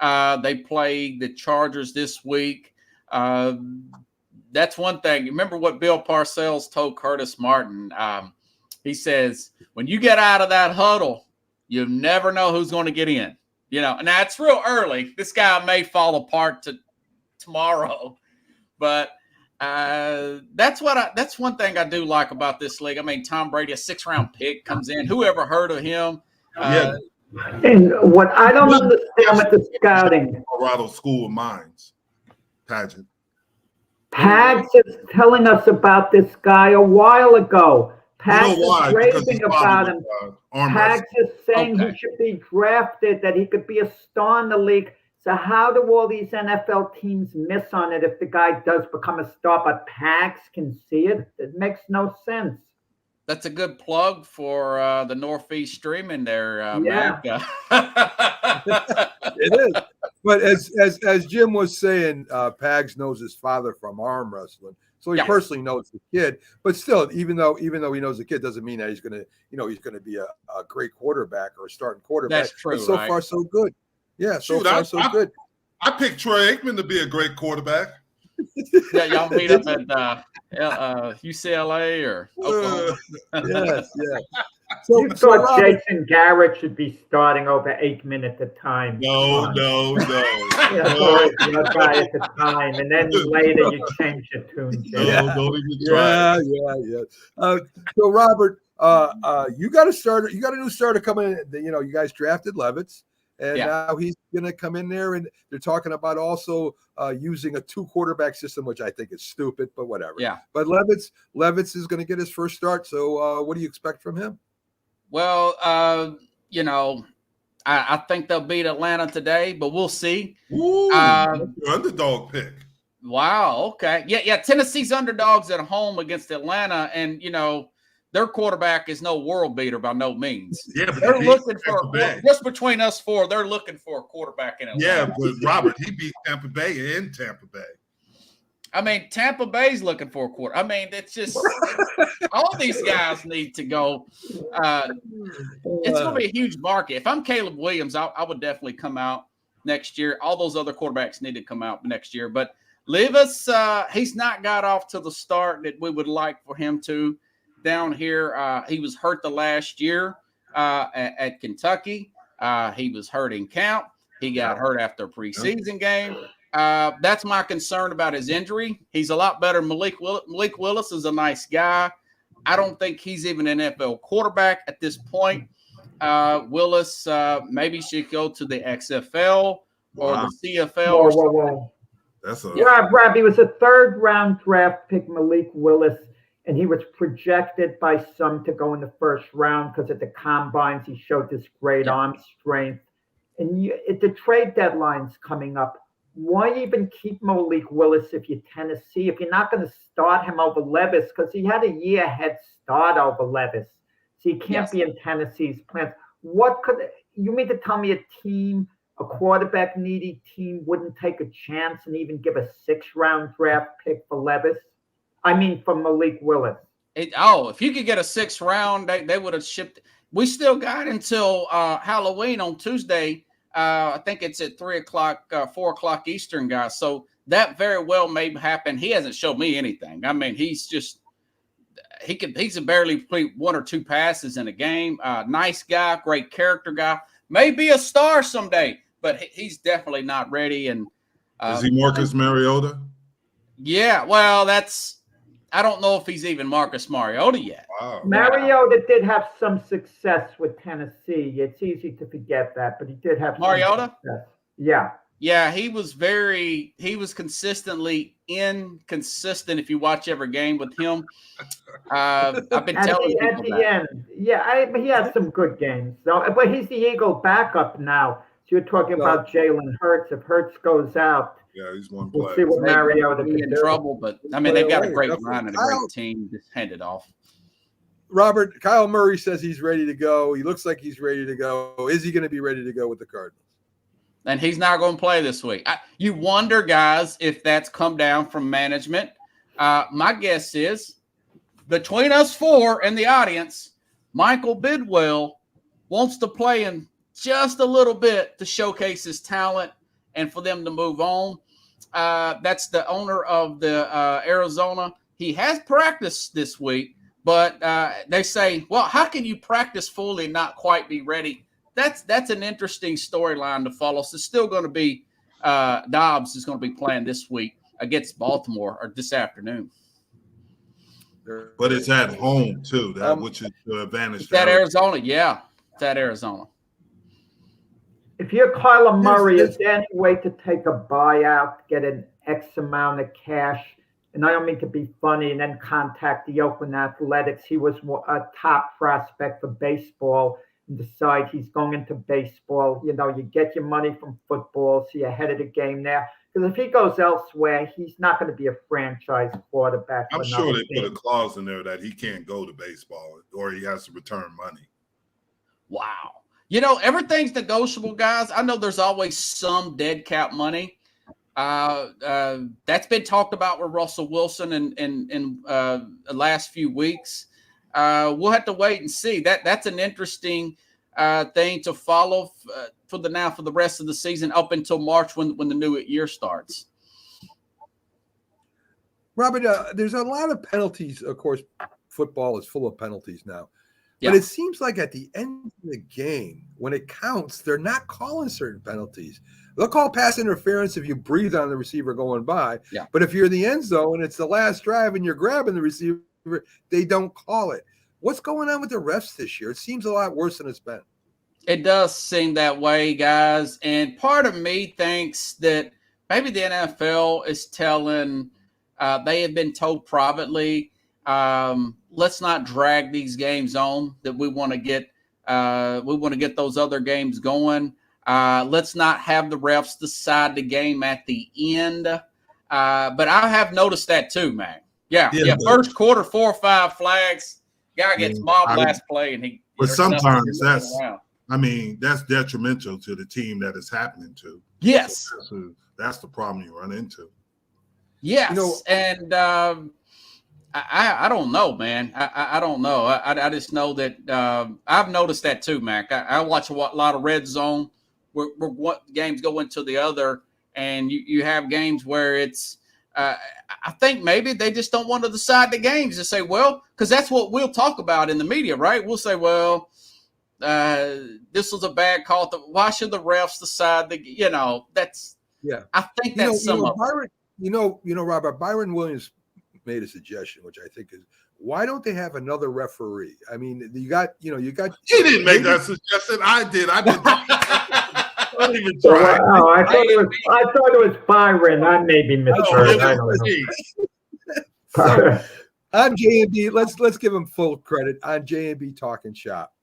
They play the Chargers this week. That's one thing. Remember what Bill Parcells told Curtis Martin? He says, when you get out of that huddle, you never know who's going to get in. And that's real early. This guy may fall apart tomorrow, but that's one thing I do like about this league. I mean, Tom Brady, a 6th-round pick, comes in. Whoever heard of him? And what I don't understand with the scouting, Colorado School of Mines, Paget. Pags is telling us about this guy a while ago. Pags is raving about him. Pags is saying he should be drafted, that he could be a star in the league. So how do all these NFL teams miss on it if the guy does become a star, but Pags can see it? It makes no sense. That's a good plug for the Northeast streaming there, Mac. It is. But as Jim was saying, Pags knows his father from arm wrestling, so he personally knows the kid. But still, even though he knows the kid, doesn't mean that he's gonna be a great quarterback or a starting quarterback. That's true. But so far, so good. Yeah, so good. I picked Troy Aikman to be a great quarterback. Yeah, y'all meet up at UCLA or Oklahoma. Yes. So thought Jason Garrett should be starting over Aikman at the time. No. Yeah, the guy at the time, and then later you change your tune. Don't even try. Yeah. So Robert, you got a new starter coming in. You guys drafted Levitz. And now he's going to come in there, and they're talking about also using a 2-quarterback system, which I think is stupid, but whatever. Yeah. But Levitz is going to get his first start. So what do you expect from him? Well, I think they'll beat Atlanta today, but we'll see. Ooh, underdog pick. Wow. Okay. Yeah. Tennessee's underdogs at home against Atlanta, and their quarterback is no world beater by no means. Yeah, but they're looking for just between us four. They're looking for a quarterback in Atlanta. Yeah, but Robert, he beat Tampa Bay in Tampa Bay. I mean, Tampa Bay's looking for a quarter. I mean, it's just all these guys need to go. It's going to be a huge market. If I'm Caleb Williams, I would definitely come out next year. All those other quarterbacks need to come out next year. But Levis, he's not got off to the start that we would like for him to. Down here, he was hurt the last year at Kentucky. He was hurt in camp. He got hurt after a preseason game. That's my concern about his injury. He's a lot better. Malik Willis is a nice guy. I don't think he's even an NFL quarterback at this point. Willis maybe should go to the XFL or the CFL. Whoa. That's Rob, he was a 3rd-round draft pick, Malik Willis. And he was projected by some to go in the 1st round because at the combines he showed this great arm strength. And at the trade deadline's coming up, why even keep Malik Willis if you're Tennessee? If you're not going to start him over Levis, because he had a year head start over Levis. So he can't be in Tennessee's plans. You mean to tell me a quarterback needy team wouldn't take a chance and even give a 6th-round draft pick for Levis? I mean, from Malik Willis. If you could get a 6th round, they would have shipped. We still got until Halloween on Tuesday. I think it's at 3 o'clock, 4 o'clock Eastern, guys. So that very well may happen. He hasn't showed me anything. I mean, he's just he can barely complete 1 or 2 passes in a game. Nice guy, great character guy. May be a star someday, but he's definitely not ready. And is he Marcus Mariota? Yeah, well, I don't know if he's even Marcus Mariota yet. Wow. Mariota did have some success with Tennessee. It's easy to forget that, but he did have Mariota. Some success. Yeah. Yeah, he was consistently inconsistent. If you watch every game with him, I've been telling people at the end. Yeah, he had some good games. So, but he's the Eagle backup now. So you're talking about Jalen Hurts. If Hurts goes out, yeah, he's one we'll play. see what Mariota be can in do. trouble. But I mean, they've got a great line and a great team. Just hand it off. Robert, Kyle Murray says he's ready to go. He looks like he's ready to go. Is he going to be ready to go with the Cardinals? And he's not going to play this week. You wonder, guys, if that's come down from management. My guess is between us 4 and the audience, Michael Bidwell wants to play him just a little bit to showcase his talent and for them to move on. That's the owner of the Arizona. He has practiced this week, but they say, well, how can you practice fully and not quite be ready? That's an interesting storyline to follow. So it's still going to be Dobbs is going to be playing this week against Baltimore or this afternoon. But it's at home too, which is the advantage. It's at Arizona, yeah. It's at Arizona. If you're Kyler Murray, is there any way to take a buyout, get an X amount of cash? And I don't mean to be funny, and then contact the Oakland Athletics. He was a top prospect for baseball. And decide he's going into baseball. You get your money from football, so you're ahead of the game there. Because if he goes elsewhere, he's not going to be a franchise quarterback. I'm sure they put a clause in there that he can't go to baseball or he has to return money. Wow. Everything's negotiable, guys. I know there's always some dead cap money. That's been talked about with Russell Wilson in the last few weeks. We'll have to wait and see. That's an interesting thing to follow for the rest of the season up until March when the new year starts. Robert, there's a lot of penalties. Of course, football is full of penalties now. Yeah. But it seems like at the end of the game, when it counts, they're not calling certain penalties. They'll call pass interference if you breathe on the receiver going by. Yeah. But if you're in the end zone and it's the last drive and you're grabbing the receiver, they don't call it. What's going on with the refs this year? It seems a lot worse than it's been. It does seem that way, guys. And part of me thinks that maybe the NFL is telling they have been told privately, let's not drag these games on, that we want to get those other games going. Let's not have the refs decide the game at the end. But I have noticed that too, man. Yeah. First quarter, 4 or 5 flags. Guy gets mobbed last play, and he. But sometimes that's detrimental to the team that it's happening to. Yes, so that's the problem you run into. Yes, and I don't know, man. I don't know. I just know that I've noticed that too, Mac. I watch a lot of red zone where what games go into the other, and you have games where it's. I think maybe they just don't want to decide the games and say, well, because that's what we'll talk about in the media, right? We'll say, well, this was a bad call. Why should the refs decide that's I think that's some of Byron, Robert, Byron Williams made a suggestion, which I think is, why don't they have another referee? I mean, you got. He didn't make that suggestion. I did. I did. Don't even try. Wow, I thought it was Byron. I may be misheard. I don't know. So, on J&B, let's give them full credit. On J&B Talking Shop,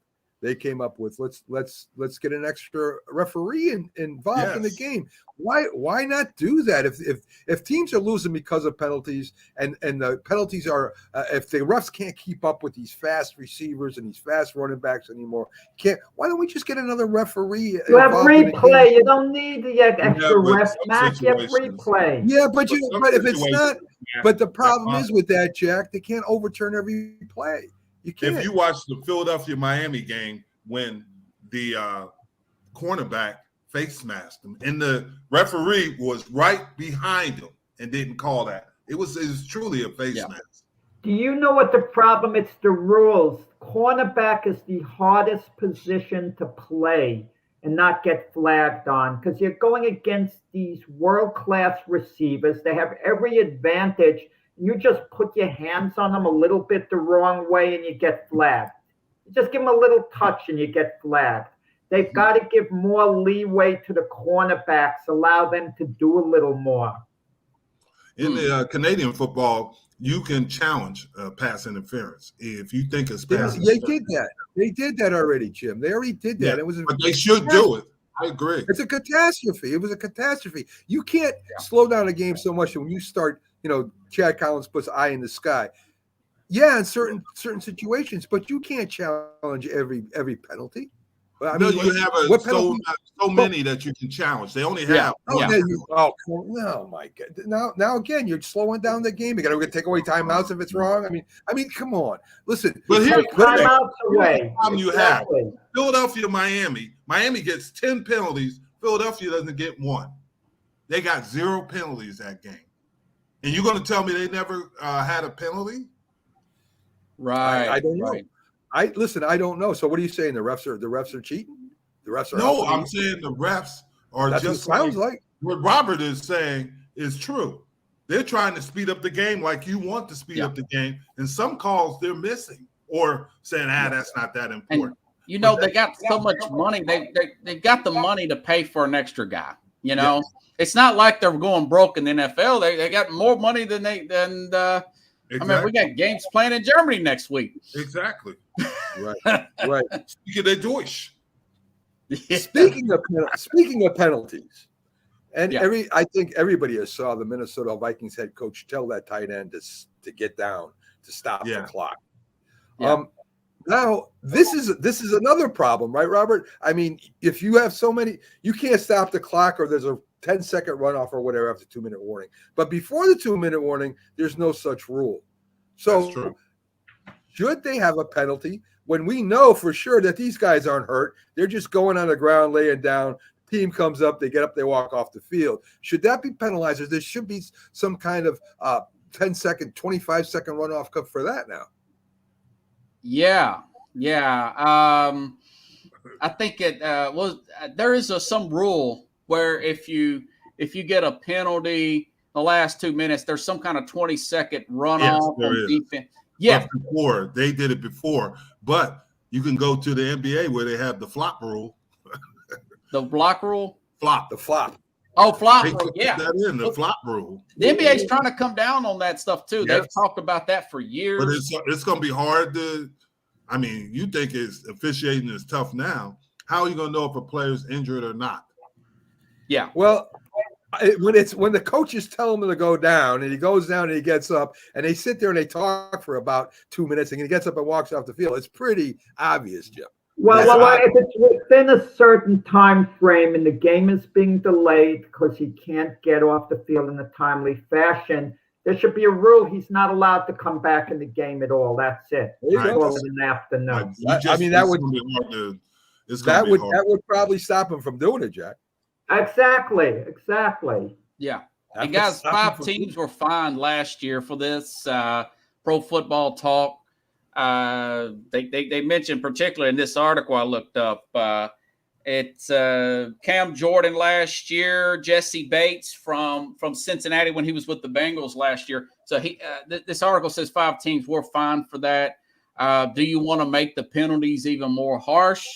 they came up with let's get an extra referee involved in the game. Why not do that? If teams are losing because of penalties and the penalties are if the refs can't keep up with these fast receivers and these fast running backs anymore, why don't we just get another referee? You have replay. You don't need the extra ref match. You have replay. Yeah, but if it's not. But the problem is with that, Jack, they can't overturn every play. You can't. If you watch the Philadelphia-Miami game when the cornerback face masked him and the referee was right behind him and didn't call that, it was truly a face mask. Do you know what the problem? It's the rules. Cornerback is the hardest position to play and not get flagged on because you're going against these world-class receivers. They have every advantage. You just put your hands on them a little bit the wrong way and you get flagged. You just give them a little touch and you get flagged. They've got to give more leeway to the cornerbacks, allow them to do a little more. In the Canadian football, you can challenge pass interference if you think it's pass. They did that. They did that already, Jim. They already did that. Yeah, It was, but they should do it. I agree. It's a catastrophe. It was a catastrophe. You can't slow down a game so much that when you start, Chad Collins puts eye in the sky. Yeah, in certain situations, but you can't challenge every penalty. I mean, you have so many that you can challenge. They only have. No, my God! Now again, you're slowing down the game. You're gonna take away timeouts if it's wrong. I mean, come on. Listen, but here's timeouts away. Problem you have: Philadelphia, Miami. Miami gets 10 penalties. Philadelphia doesn't get one. They got 0 penalties that game, and you're going to tell me they never had a penalty? Right. I don't know. Right. I don't know. So what are you saying? The refs are cheating? The refs are no. I'm saying the refs are That's just what it sounds like. What Robert is saying is true. They're trying to speed up the game like you want to speed up the game, and some calls they're missing or saying, that's not that important. And, they got so much money. They've got the money to pay for an extra guy. It's not like they're going broke in the NFL. They got more money than Exactly. I mean, we got games playing in Germany next week. Exactly. Right. Speaking of Deutsch. Yeah. Speaking of penalties, and I think everybody has saw the Minnesota Vikings head coach tell that tight end to get down to stop the clock. Yeah. Now this is another problem, right, Robert? I mean, if you have so many, you can't stop the clock, or there's a 10-second runoff or whatever after 2-minute warning. But before the 2-minute warning, there's no such rule. So should they have a penalty when we know for sure that these guys aren't hurt? They're just going on the ground, laying down. Team comes up, they get up, they walk off the field. Should that be penalized? Or there should be some kind of 10-second, 25-second runoff for that now. Yeah. I think there is some rule where if you get a penalty the last 2 minutes, there's some kind of 20-second runoff on defense. Yeah, before they did it before, but you can go to the NBA where they have the flop rule. The block rule? The flop. Oh, flop rule, That in the flop rule. The NBA's trying to come down on that stuff too. They've talked about that for years. But it's going to be hard to. I mean, you think officiating is tough now. How are you going to know if a player's injured or not? Yeah. Well, when the coaches tell him to go down, and he goes down and he gets up, and they sit there and they talk for about 2 minutes, and he gets up and walks off the field, it's pretty obvious, Jim. Well, if it's within a certain time frame and the game is being delayed because he can't get off the field in a timely fashion, there should be a rule he's not allowed to come back in the game at all. That's it. Right. In the afternoon. That would probably stop him from doing it, Jack. Exactly. Yeah. And guys, 5 teams were fined last year for this. Pro Football Talk. They mentioned particularly in this article I looked up. It's Cam Jordan last year, Jesse Bates from Cincinnati when he was with the Bengals last year. So this article says 5 teams were fined for that. Do you want to make the penalties even more harsh?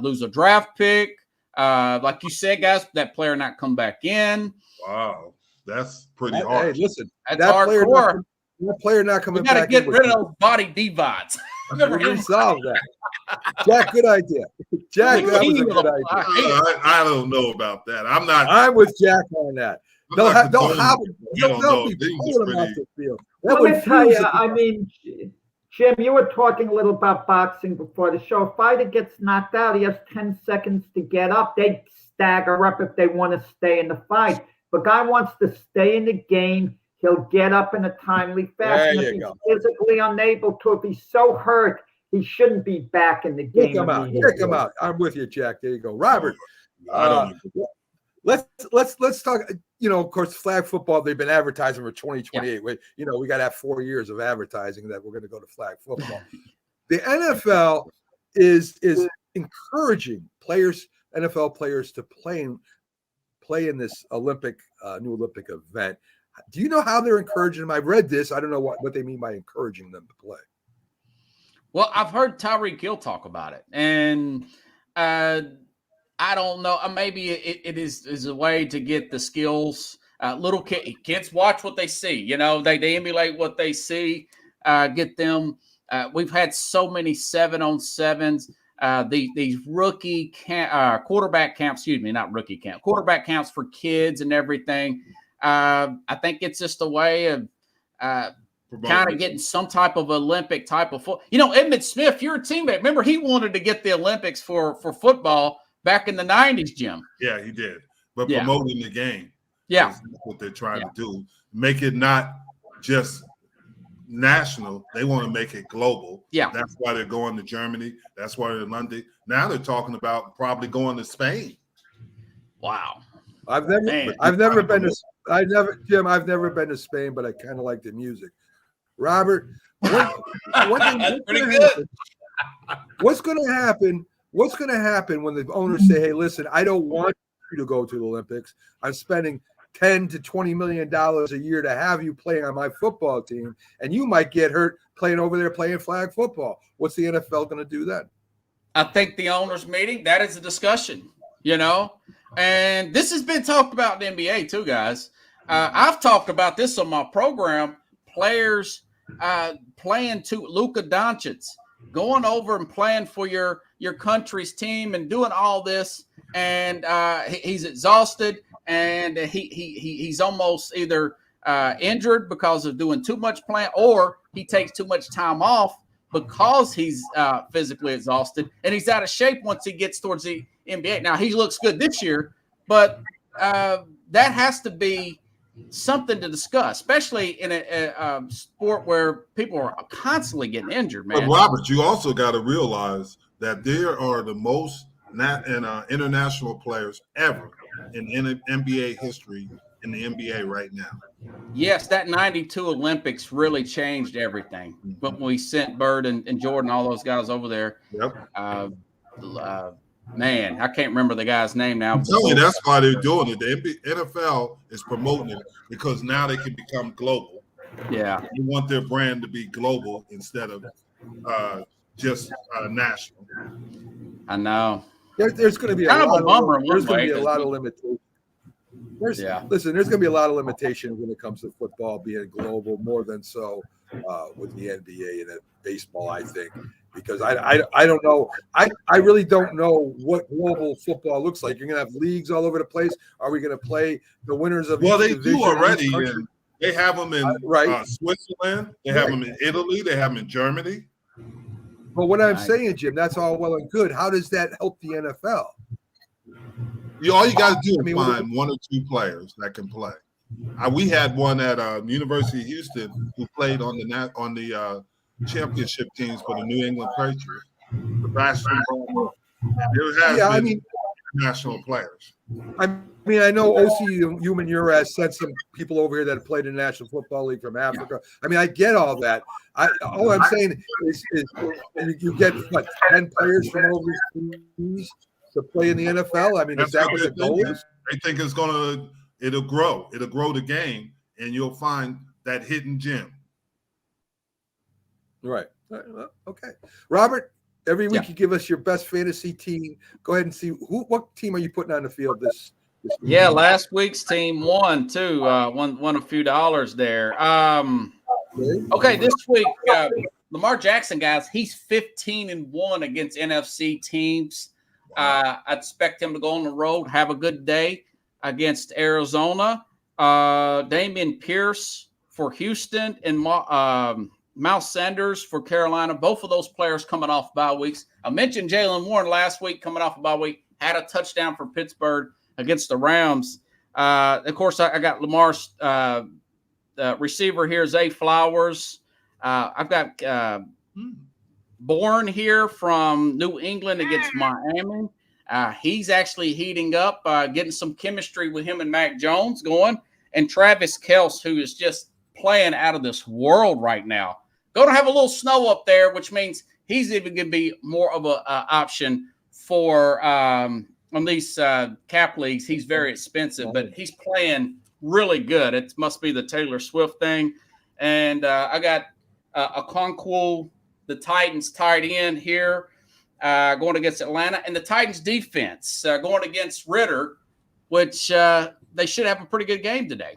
Lose a draft pick? Like you said, guys, that player not come back in. Wow, that's pretty hard. Hey, listen, that's hardcore. That player not coming back. We got to get rid of those body divides. We solve that. Jack, good idea. Jack, that was a good idea. I don't know about that. I'm with Jack on that. They'll be pulling them off the field. Let me tell you, I mean, Jim, you were talking a little about boxing before the show. A fighter gets knocked out, he has 10 seconds to get up. They stagger up if they want to stay in the fight. If a guy wants to stay in the game, he'll get up in a timely fashion. If he's physically unable to, if he's so hurt, he shouldn't be back in the game. Check him out. I'm with you, Jack. There you go. Robert, let's talk. Of course, flag football, they've been advertising for 2028. Yeah. We got to have 4 years of advertising that we're going to go to flag football. The NFL is encouraging NFL players to play in this new Olympic event. Do you know how they're encouraging them? I've read this. I don't know what they mean by encouraging them to play. Well, I've heard Tyreek Hill talk about it, and I don't know. Maybe it is a way to get the skills. Little kids watch what they see. They emulate what they see. Get them. We've had so many 7-on-7s. These rookie quarterback camps. Excuse me, not rookie camp. Quarterback camps for kids and everything. I think it's just a way of kind of getting some type of Olympic type of football. Edmund Smith, you're a teammate. Remember, he wanted to get the Olympics for football back in the 90s, Jim. Yeah, he did. But promoting the game. Yeah. That's what they're trying to do. Make it not just national. They want to make it global. Yeah. That's why they're going to Germany. That's why they're in London. Now they're talking about probably going to Spain. Wow. I've never been to Spain, but I kind of like the music. Robert, what's going to happen? What's going to happen when the owners say, "Hey, listen, I don't want you to go to the Olympics. I'm spending $10 to $20 million a year to have you playing on my football team, and you might get hurt playing over there playing flag football." What's the NFL going to do then? I think the owners' meeting, that is a discussion, and this has been talked about in the NBA too, guys. I've talked about this on my program. Players playing to Luka Doncic, going over and playing for your country's team and doing all this, and he's exhausted, and he's almost either injured because of doing too much playing, or he takes too much time off because he's physically exhausted, and he's out of shape once he gets towards the NBA. Now, he looks good this year, but that has to be something to discuss, especially in a sport where people are constantly getting injured, man. But Robert, you also got to realize that there are the most international players ever in NBA history in the NBA right now. Yes, that 92 Olympics really changed everything. But when we sent Bird and Jordan, all those guys over there, man, I can't remember the guy's name now. I'm telling you, that's why they're doing it. The NFL is promoting it because now they can become global. Yeah. They want their brand to be global instead of just national. I know. There's going to be kind of a bummer. There's going to be a lot of limitations. Listen, there's going to be a lot of limitations when it comes to football being global, more than so with the NBA and baseball, I think. Because I don't know. I really don't know what global football looks like. You're going to have leagues all over the place. Are we going to play the winners of Well, each they division do already. in They have them in Switzerland. They have them in Italy. They have them in Germany. But what I'm saying, Jim, that's all well and good. How does that help the NFL? All you got to do is find one or two players that can play. We had one at University of Houston who played on the championship teams for the New England Patriots. The basketball. National players. I know OC Human Ura sent some people over here that have played in the National Football League from Africa. I get all that. All I'm saying is you get 10 players from overseas to play in the NFL. Is that what the goal is? I think it'll grow. It'll grow the game, and you'll find that hidden gem. Right. Okay. Robert, every week you give us your best fantasy team. Go ahead and see what team are you putting on the field this week? Yeah, last week's team won too. Won a few dollars there. Okay, this week Lamar Jackson, guys, he's 15-1 against NFC teams. I expect him to go on the road, have a good day against Arizona. Damian Pierce for Houston and Miles Sanders for Carolina. Both of those players coming off bye weeks. I mentioned Jaylen Warren last week coming off a bye week. Had a touchdown for Pittsburgh against the Rams. Of course, I got Lamar's receiver here, Zay Flowers. I've got Bourne here from New England against Miami. He's actually heating up, getting some chemistry with him and Mac Jones going, and Travis Kelce, who is just playing out of this world right now. Going to have a little snow up there, which means he's even going to be more of an option for on these cap leagues. He's very expensive, but he's playing really good. It must be the Taylor Swift thing. And I got Okonkwo, the Titans tight end here, going against Atlanta, and the Titans defense going against Ritter, which they should have a pretty good game today.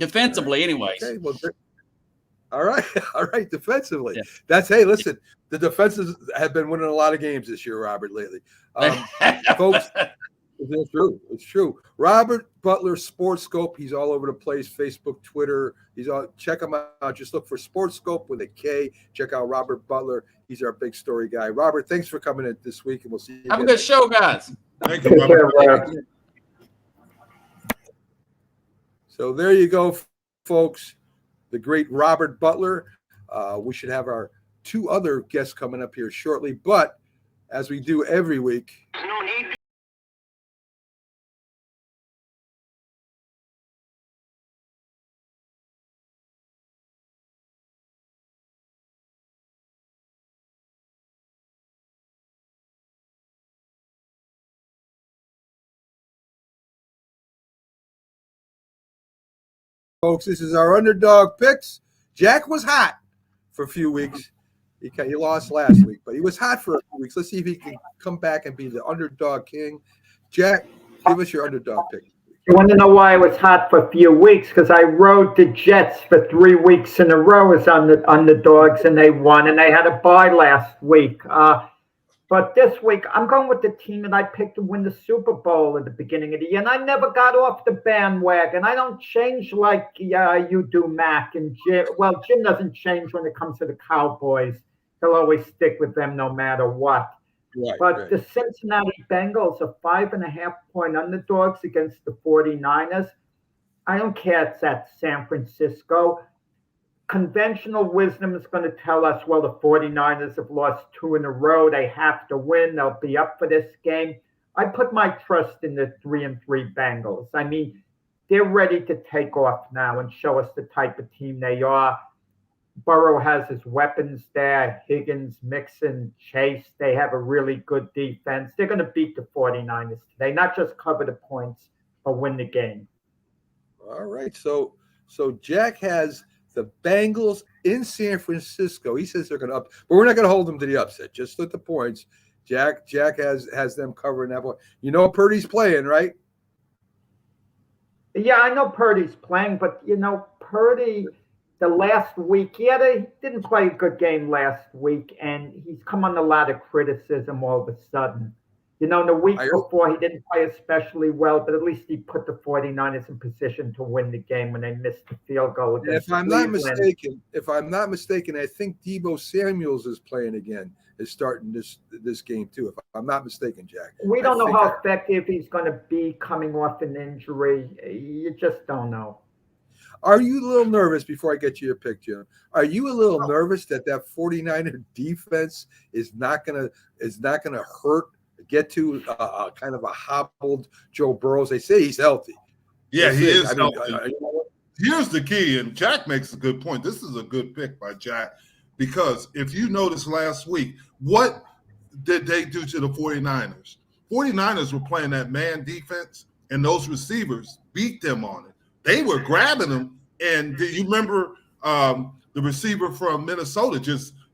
Defensively, anyways. Okay, well, all right. Defensively. Yeah. That's, hey, listen, the defenses have been winning a lot of games this year, Robert, lately. Folks, it's true. It's true. Robert Butler, Sports Scope. He's all over the place. Facebook, Twitter. Check him out. Just look for Sports Scope with a K. Check out Robert Butler. He's our big story guy. Robert, thanks for coming in this week, and we'll see you. Have a good show, guys. Thank you, Robert. So there you go, folks. The great Robert Butler. We should have our 2 other guests coming up here shortly, but as we do every week. Folks, this is our underdog picks. Jack was hot for a few weeks. He lost last week, but he was hot for a few weeks. Let's see if he can come back and be the underdog king. Jack, give us your underdog pick. You want to know why I was hot for a few weeks? Because I rode the Jets for 3 weeks in a row as underdogs, and they won, and they had a bye last week. But this week, I'm going with the team that I picked to win the Super Bowl at the beginning of the year. And I never got off the bandwagon. I don't change like you do, Mac and Jim. Well, Jim doesn't change when it comes to the Cowboys. He'll always stick with them no matter what. But the Cincinnati Bengals are 5.5-point underdogs against the 49ers. I don't care. It's at San Francisco. Conventional wisdom is going to tell us, well, the 49ers have lost 2 in a row. They have to win. They'll be up for this game. I put my trust in the 3-3 Bengals. I mean, they're ready to take off now and show us the type of team they are. Burrow has his weapons there. Higgins, Mixon, Chase. They have a really good defense. They're going to beat the 49ers today, not just cover the points, but win the game. All right. So Jack has the Bengals in San Francisco. He says they're going to up, but we're not going to hold them to the upset. Just at the points. Jack has them covering that point. You know Purdy's playing, right? Yeah, I know Purdy's playing, but Purdy the last week, he didn't play a good game last week, and he's come on a lot of criticism all of a sudden. In the week before, he didn't play especially well, but at least he put the 49ers in position to win the game when they missed the field goal. If I'm not mistaken, I think Deebo Samuels is playing again, is starting this game too. If I'm not mistaken, Jack. We don't know how effective he's going to be coming off an injury. You just don't know. Are you a little nervous, before I get you your pick, Jim? Are you a little nervous that 49er defense is not gonna hurt? Get to kind of a hobbled Joe Burrow. They say he's healthy. Yeah, he is healthy. Here's the key, and Jack makes a good point. This is a good pick by Jack, because if you noticed last week, what did they do to the 49ers? 49ers were playing that man defense, and those receivers beat them on it. They were grabbing them, and do you remember the receiver from Minnesota?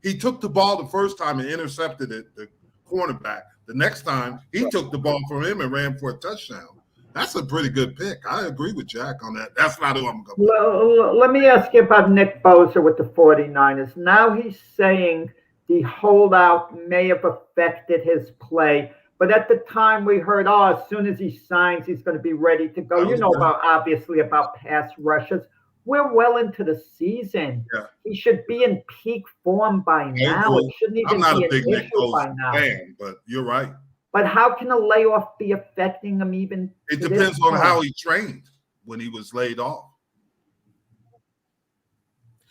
He took the ball the first time and intercepted it, the cornerback. The next time, he took the ball from him and ran for a touchdown. That's a pretty good pick. I agree with Jack on that. That's not who I'm going to Well, let me ask you about Nick Bosa with the 49ers. Now he's saying the holdout may have affected his play. But at the time we heard, as soon as he signs, he's going to be ready to go. You know about pass rushes. We're well into the season. Yeah. He should be in peak form by now. It shouldn't even be an issue by now. Fan, but you're right. But how can a layoff be affecting him even? It depends on how he trained when he was laid off.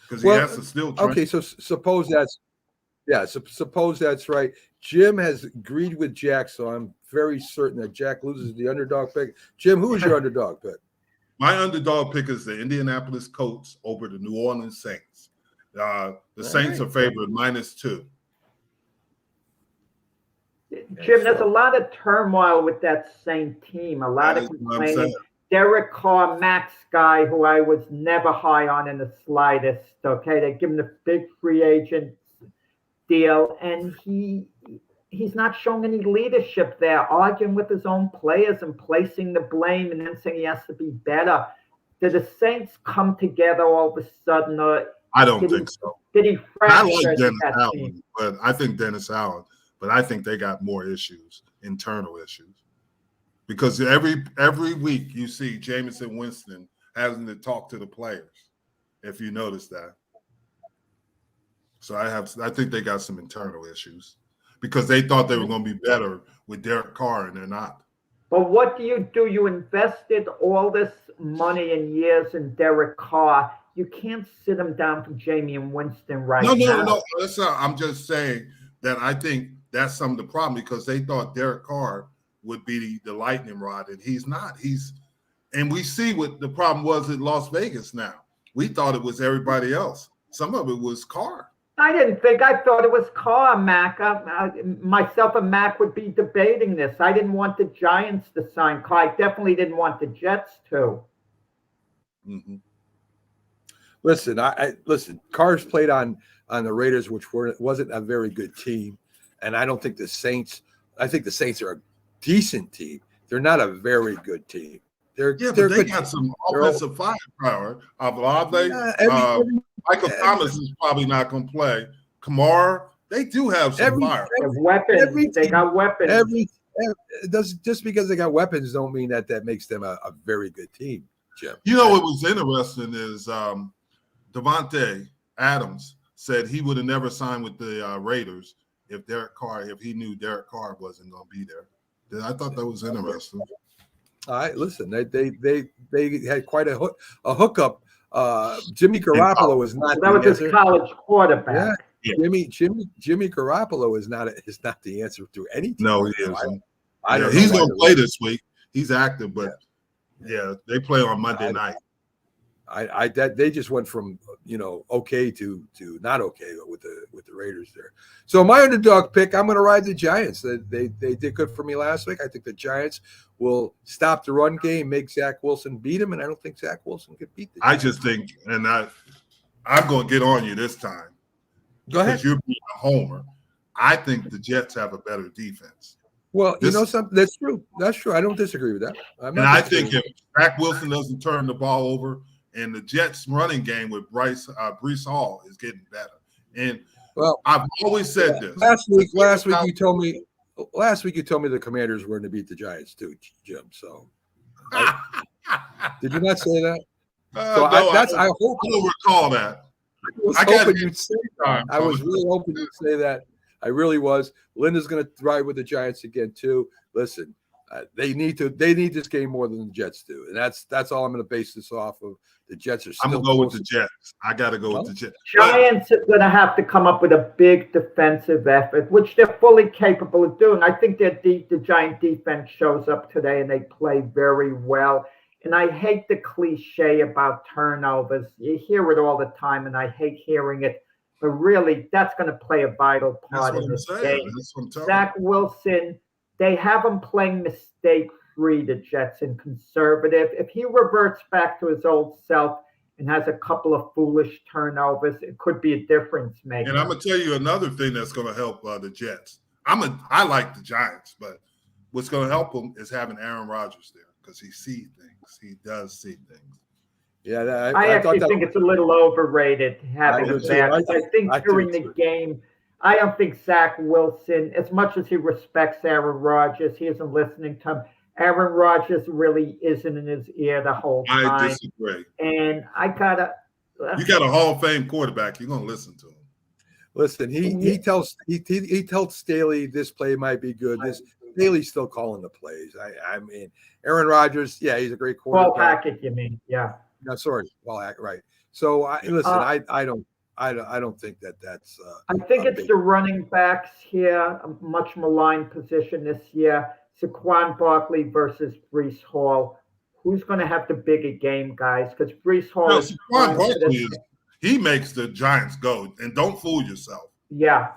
Because he has to still train. Okay, so suppose that's Yeah, suppose that's right. Jim has agreed with Jack, so I'm very certain that Jack loses the underdog pick. Jim, who is your underdog pick? My underdog pick is the Indianapolis Colts over the New Orleans Saints. The Saints are favored -2. Jim, there's a lot of turmoil with that same team. A lot of complaining. Derek Carr, Max Guy, who I was never high on in the slightest. Okay, they give him the big free agent deal, and he's not showing any leadership there, arguing with his own players and placing the blame and then saying he has to be better. Did the Saints come together all of a sudden? Or I don't think so. Did he I like fracture Dennis that Allen, team? but I think Dennis Allen, but I think they got more issues, internal issues. Because every week you see Jameson Winston having to talk to the players, if you notice that. So I think they got some internal issues because they thought they were going to be better with Derek Carr, and they're not. But what do? You invested all this money and years in Derek Carr. You can't sit him down for Jameson Winston now. No. That's not, I'm just saying that I think that's some of the problem because they thought Derek Carr would be the lightning rod, and he's not. And we see what the problem was at Las Vegas now. We thought it was everybody else. Some of it was Carr. I thought it was Carr, Mac. Myself and Mac would be debating this. I didn't want the Giants to sign Carr. I definitely didn't want the Jets to. Mm-hmm. Listen, Carr's played on the Raiders, which wasn't a very good team. And I don't think the Saints – I think the Saints are a decent team. They're not a very good team. They got some offensive firepower. Michael Thomas is probably not going to play. Kamara, they do have some fire. They got weapons. Just because they got weapons don't mean that makes them a very good team, Jim. You know what was interesting is Devontae Adams said he would have never signed with the Raiders if he knew Derek Carr wasn't going to be there. I thought that was interesting. All right, listen, they had quite a hookup. Jimmy Garoppolo was not. That was his college quarterback. Yeah. Jimmy Garoppolo is not the answer to any team. No, he isn't. He's going to play this week. He's active, but they play on Monday night. They just went from okay to not okay with the Raiders there. So my underdog pick, I'm going to ride the Giants. They did good for me last week. I think the Giants will stop the run game, make Zach Wilson beat him, and I don't think Zach Wilson could beat the Giants. I just think, and I'm going to get on you this time. Go ahead. Because you're being a homer. I think the Jets have a better defense. Well, something that's true. That's true. I don't disagree with that. I think if Zach Wilson doesn't turn the ball over, and the Jets' running game with Breece Hall is getting better. And I've always said this. Last week you told me the Commanders were going to beat the Giants too, Jim. So did you not say that? I don't recall that. I was really hoping you'd say that. I really was. Linda's going to ride with the Giants again too. Listen, they need this game more than the Jets do, and that's all I'm going to base this off of. The Jets are. I'm going to go with the Jets. I got to go with the Jets. Giants are going to have to come up with a big defensive effort, which they're fully capable of doing. I think the Giant defense shows up today, and they play very well. And I hate the cliche about turnovers. You hear it all the time, and I hate hearing it. But really, that's going to play a vital part in this game. Zach Wilson, they have him playing mistake-free, the Jets, and conservative. If he reverts back to his old self and has a couple of foolish turnovers, it could be a difference maker. And I'm going to tell you another thing that's going to help the Jets. I like the Giants, but what's going to help them is having Aaron Rodgers there because he sees things. He does see things. Yeah, I actually think it's a little overrated having him back. I think during the game, I don't think Zach Wilson, as much as he respects Aaron Rodgers, he isn't listening to him. Aaron Rodgers really isn't in his ear the whole time. I disagree. And you got a Hall of Fame quarterback. You're going to listen to him. Listen, he tells Staley this play might be good. Staley's still calling the plays. I mean, Aaron Rodgers, he's a great quarterback. Paul Hackett, you mean? Yeah. No, sorry, Paul Hackett, right. So listen, I I don't think that's. I think it's big. the running backs here, a much maligned position this year. Saquon Barkley versus Breece Hall. Who's going to have the bigger game, guys? Because Breece Hall No, is Saquon Barkley he makes the Giants go, and don't fool yourself. Yeah.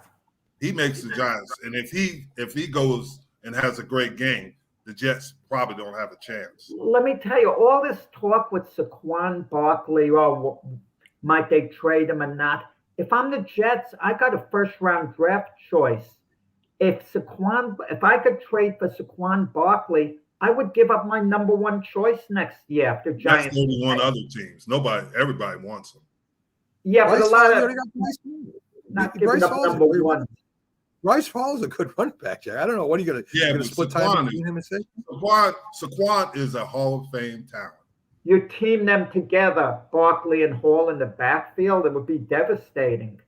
He makes the Giants, and if he goes and has a great game, the Jets probably don't have a chance. Let me tell you, all this talk with Saquon Barkley, might they trade him or not? If I'm the Jets, I got a first-round draft choice. If I could trade for Saquon Barkley, I would give up my number one choice next year if the Giants. That's 31 other teams. Everybody wants him. Yeah, but a lot of not giving up number one. Bryce Hall is a good running back, Jack. I don't know. What are you going to Yeah, but split time between him and say? Saquon is a Hall of Fame talent. You team them together, Barkley and Hall in the backfield, it would be devastating.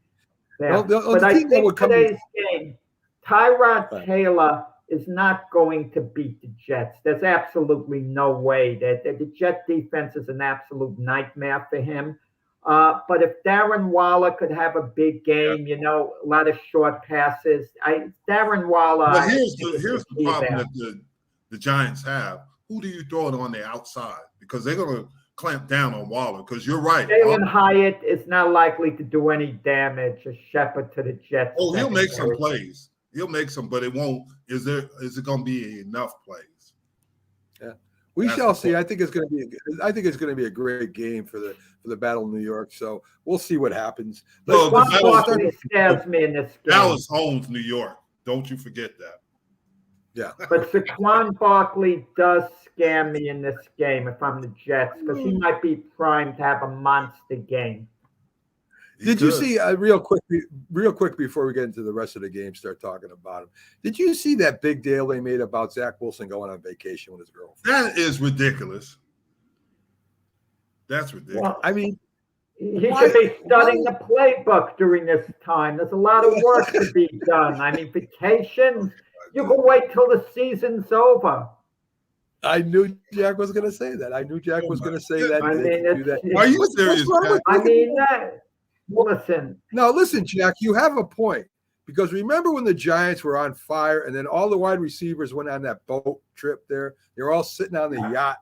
Yeah. But I think today's game, Tyrod Taylor is not going to beat the Jets. There's absolutely no way. The Jet defense is an absolute nightmare for him. But if Darren Waller could have a big game, a lot of short passes, Darren Waller. But here's the problem that the Giants have. Who do you throw it on the outside? Because they're going to clamp down on Waller. Because you're right. Jalen Hyatt is not likely to do any damage. A shepherd to the Jets. Oh, he'll make some plays. He'll make some, but it won't. Is it going to be enough plays? Yeah, we shall see. I think it's going to be a great game for the Battle of New York. So we'll see what happens. Scares me in this game. Dallas owns New York. Don't you forget that. Yeah. But Saquon Barkley does scare me in this game if I'm the Jets, because he might be primed to have a monster game. Did you see real quick before we get into the rest of the game, start talking about him? Did you see that big deal they made about Zach Wilson going on vacation with his girlfriend? That is ridiculous. That's ridiculous. Well, I mean, he should be studying the playbook during this time. There's a lot of work to be done. I mean, vacations, you can wait till the season's over. I knew Jack was going to say that. I mean, are you serious? I mean, listen. No, listen, Jack, you have a point. Because remember when the Giants were on fire and then all the wide receivers went on that boat trip there? They were all sitting on the yacht.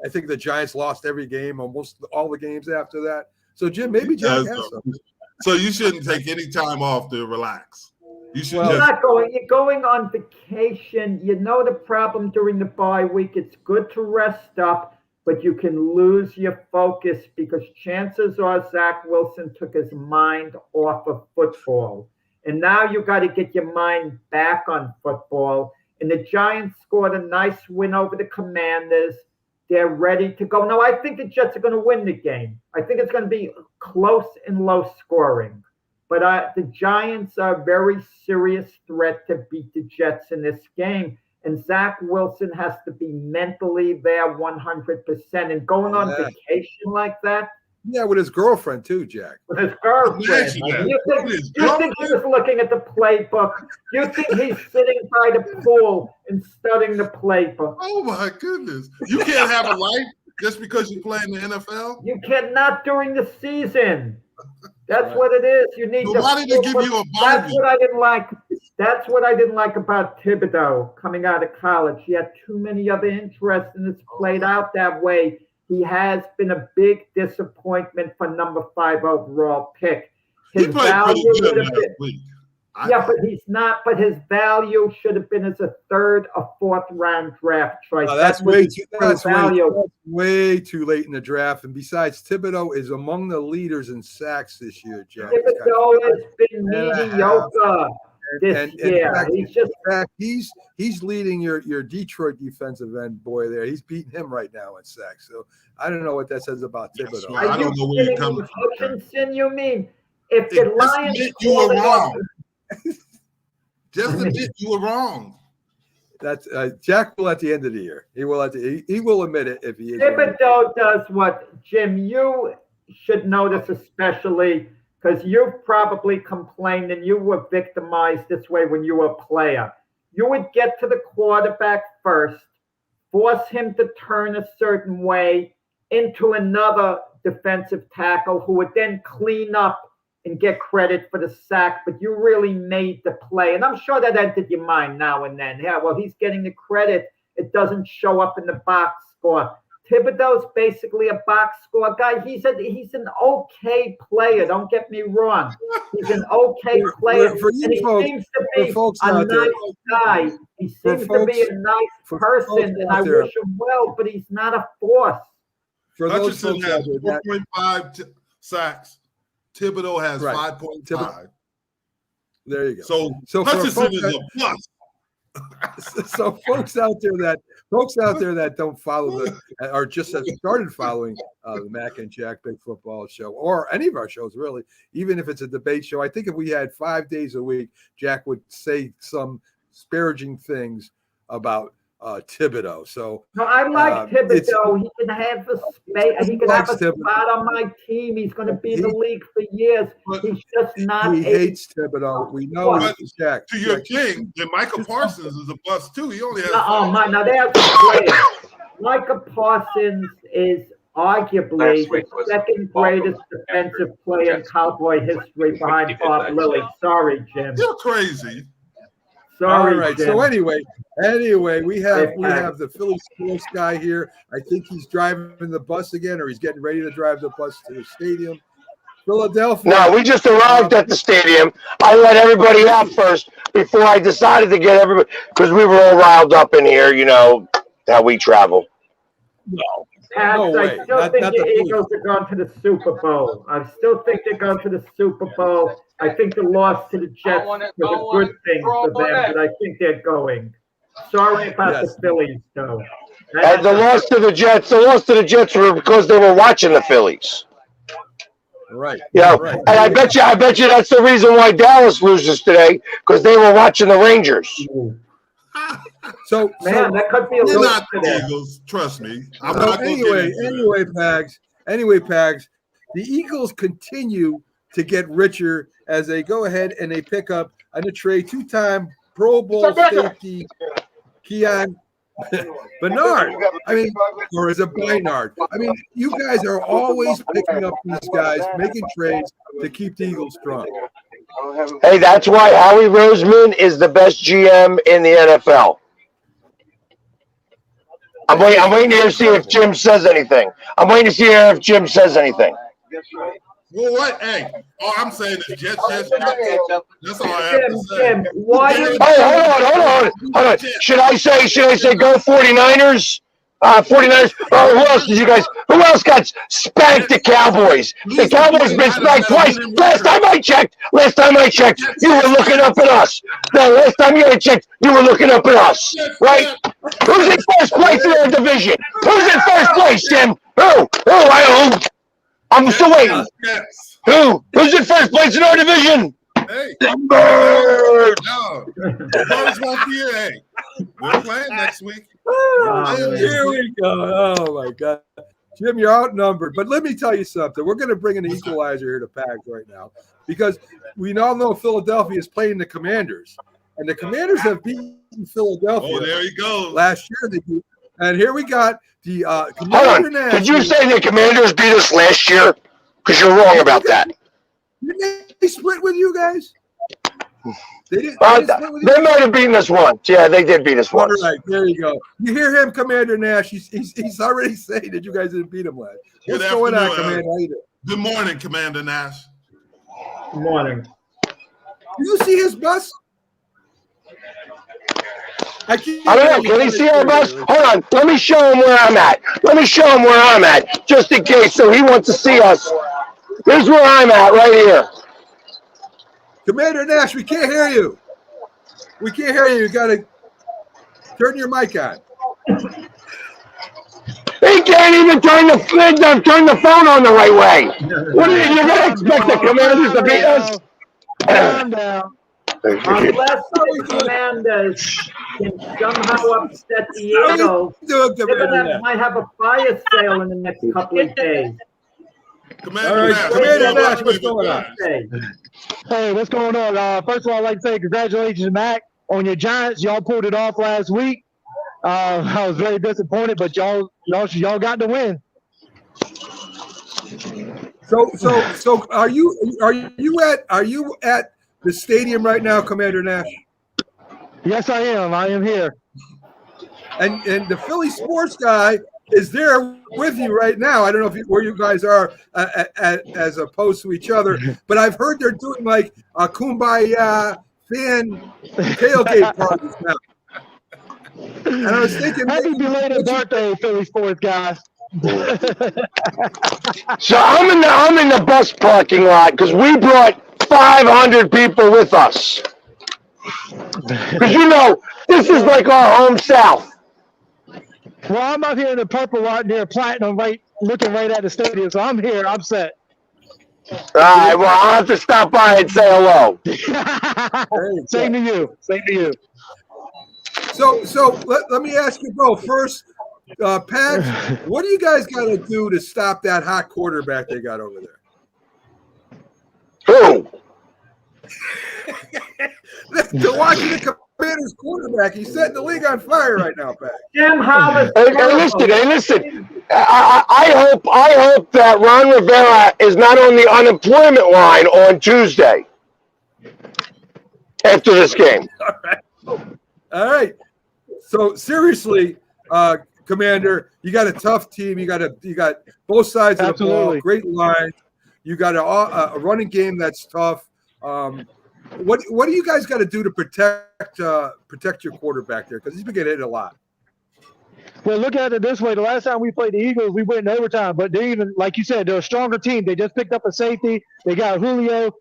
I think the Giants lost every game, almost all the games after that. So, Jim, maybe Jack has something. So you shouldn't take any time off to relax. You should You're going on vacation. You know the problem during the bye week. It's good to rest up, but you can lose your focus because chances are Zach Wilson took his mind off of football. And now you got to get your mind back on football. And the Giants scored a nice win over the Commanders. They're ready to go. No, I think the Jets are going to win the game. I think it's going to be close and low scoring. But the Giants are a very serious threat to beat the Jets in this game. And Zach Wilson has to be mentally there 100%. And going on vacation like that. Yeah, with his girlfriend too, Jack. With his girlfriend. You think he was looking at the playbook? You think he's sitting by the pool and studying the playbook? Oh, my goodness. You can't have a life just because you play in the NFL? You cannot during the season. That's what it is. You need why did they give you a Barbie? That's what I didn't like. That's what I didn't like about Thibodeau coming out of college. He had too many other interests, and it's played out that way. He has been a big disappointment for number 5 overall pick. His value would have been, but he's not. But his value should have been as a 3rd or 4th round draft choice. That's way too late in the draft. And besides, Thibodeau is among the leaders in sacks this year, Jack. Thibodeau has been mediocre this year. He's leading your Detroit defensive end boy there. He's beating him right now in sacks. So I don't know what that says about Thibodeau. I don't know where you're coming from. Hutchinson, you mean? If the Lions you were wrong. Just admit you were wrong. That's Jack will at the end of the year. He will admit it if he is. Thibodeau does what, Jim, you should notice especially because you've probably complained and you were victimized this way when you were a player. You would get to the quarterback first, force him to turn a certain way into another defensive tackle who would then clean up and get credit for the sack, but you really made the play. And I'm sure that entered your mind now and then. Yeah, well, he's getting the credit. It doesn't show up in the box score. Thibodeau's basically a box score guy. He's an okay player. Don't get me wrong. He's an okay player, for you and he folks, seems to be folks a out there, nice guy. He seems to be a nice for person, folks and out I there. wish him well. But he's not a force. For those Hutchinson folks out has there, that, 4.5 sacks. Thibodeau has Right. 5.5. there you go. So for Hutchinson folks is that- a plus. So folks out there that don't follow or just have started following the Mac and Jack Big Football Show or any of our shows really, even if it's a debate show, I think if we had 5 days a week, Jack would say some disparaging things about Thibodeau. So No, I like Thibodeau. He can have a space. He can have a spot on my team. He's going to be in the league for years. He's just not. He hates Thibodeau. We know it's Jack. To your king, then Micah Parsons is a plus too. He only has. Now there's a player. Micah Parsons is arguably the second greatest defensive player in Cowboy history behind Bob Lilly. Sorry, Jim. You're crazy. Sorry, all right. Jim. So anyway, we have the Philly sports guy here. I think he's driving the bus again, or he's getting ready to drive the bus to the stadium. Philadelphia. No, we just arrived at the stadium. I let everybody out first before I decided to get everybody, because we were all riled up in here. You know how we travel. No I way. still Not think the the Phillies. Eagles are going to the Super Bowl. I still think they're going to the Super Bowl. I think the loss to the Jets was a good thing for them, but I think they're going. Sorry about the Phillies, though. And the loss to the Jets were because they were watching the Phillies. Right. You know, right. and I bet you that's the reason why Dallas loses today, because they were watching the Rangers. So that could be a We're loss not to the them. Eagles. Trust me. I'm So not going to get into it. anyway, Pags, the Eagles continue to get richer as they go ahead and they pick up on a trade two-time Pro Bowl safety Keon Bernard. I mean, or is it Bynard? I mean, you guys are always picking up these guys, making trades to keep the Eagles strong. Hey, that's why Howie Roseman is the best GM in the NFL. I'm waiting to see if Jim says anything. Well, what? Hey, all I'm saying is Jets. That's all I have to say. Jim, why do you Hey, hold on. Should I say go 49ers? 49ers. Who else got spanked? The Cowboys. The Cowboys been spanked twice. Last time I checked, you were looking up at us. The last time you had checked, you were looking up at us. Right? Who's in first place in our division? Who's in first place, Jim? Who? I'm still waiting. Jets. Who's in first place in our division? Hey, Birds. no. Birds won't be here. Hey, we're playing next week. Here we go. Oh my God. Jim, you're outnumbered. But let me tell you something. We're going to bring an equalizer here to Pags right now because we all know Philadelphia is playing the Commanders. And the Commanders have beaten Philadelphia. Oh, there he goes. Last year they beat. And here we got the Hold on. Did you say the Commanders beat us last year? Because you're wrong about that. Didn't they split with you guys? They didn't. They might have beaten us once. Yeah, they did beat us once. All right, there you go. You hear him, Commander Nash. He's already saying that you guys didn't beat him last. What's going on, Commander? How you doing? Good morning, Commander Nash. Good morning. Do you see his bus? I don't know. Can he see our bus? Hold on. Let me show him where I'm at. Just in case. So he wants to see us. Here's where I'm at right here. Commander Nash, we can't hear you. You got to turn your mic on. He can't even turn the phone on the right way. What are you going to expect the Commanders to beat us? Calm down. Unless the Commanders can somehow upset the Eagles, they might have a fire sale in the next couple of days. Commander Nash, what's going on? Hey, what's going on? First of all, I'd like to say congratulations, Mac, on your Giants. Y'all pulled it off last week. I was very disappointed, but y'all got the win. So are you at the stadium right now, Commander Nash? Yes, I am. I am here. And the Philly sports guy is there with you right now. I don't know where you guys are as opposed to each other, but I've heard they're doing like a kumbaya fan tailgate parties now. And I was thinking, happy belated birthday, Philly sports guys. So I'm in the bus parking lot because we brought 500 people with us. Because this is like our home South. Well, I'm up here in the purple lot near Platinum, looking right at the stadium. So I'm here. I'm set. All right. Well, I'll have to stop by and say hello. Same to you. Same to you. So let me ask you both first. Pags, what do you guys got to do to stop that hot quarterback they got over there? Who? The Washington Commanders quarterback. He's setting the league on fire right now, Pags. Jim Hollis. Hey, listen. I hope that Ron Rivera is not on the unemployment line on Tuesday after this game. All right. So seriously, Commander, you got a tough team. You got both sides of the ball, great lines. You got a running game that's tough. What do you guys got to do to protect your quarterback there? Because he's been getting hit a lot. Well, look at it this way. The last time we played the Eagles, we went in overtime. But they even, like you said, they're a stronger team. They just picked up a safety. They got Julio.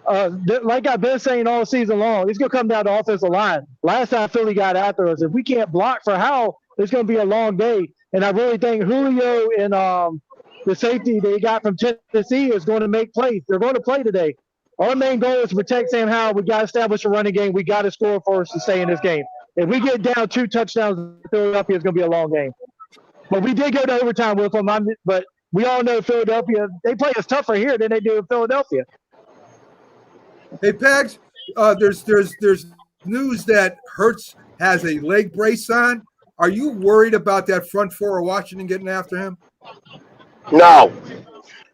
Like I've been saying all season long, it's going to come down to offensive line. Last time Philly got after us, if we can't block for Howell, it's going to be a long day. And I really think Julio and the safety they got from Tennessee is going to make plays. They're going to play today. Our main goal is to protect Sam Howell. We got to establish a running game. We got to score for us to stay in this game. If we get down 2 touchdowns, Philadelphia is going to be a long game. But we did go to overtime with them. But we all know Philadelphia, they play us tougher here than they do in Philadelphia. Hey, Pags, there's news that Hurts has a leg brace on. Are you worried about that front four of Washington getting after him? No.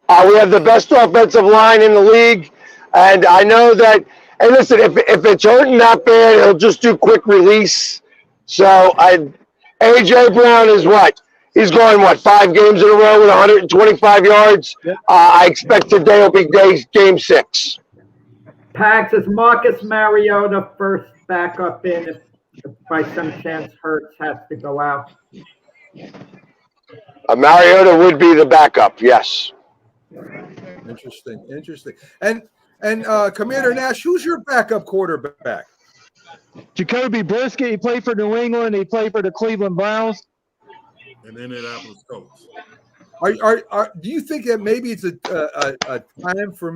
We have the best offensive line in the league. And I know that, and listen, if it's hurting that bad, he'll just do quick release. So A.J. Brown is what? He's going, 5 games in a row with 125 yards? Yep. I expect today will be game 6. Pags, is Marcus Mariota first backup in if by some chance Hurts has to go out? Mariota would be the backup, yes. Interesting. And Commander Nash, who's your backup quarterback? Jacoby Brisket. He played for New England. He played for the Cleveland Browns. And Indianapolis Colts. Do you think that maybe it's a time for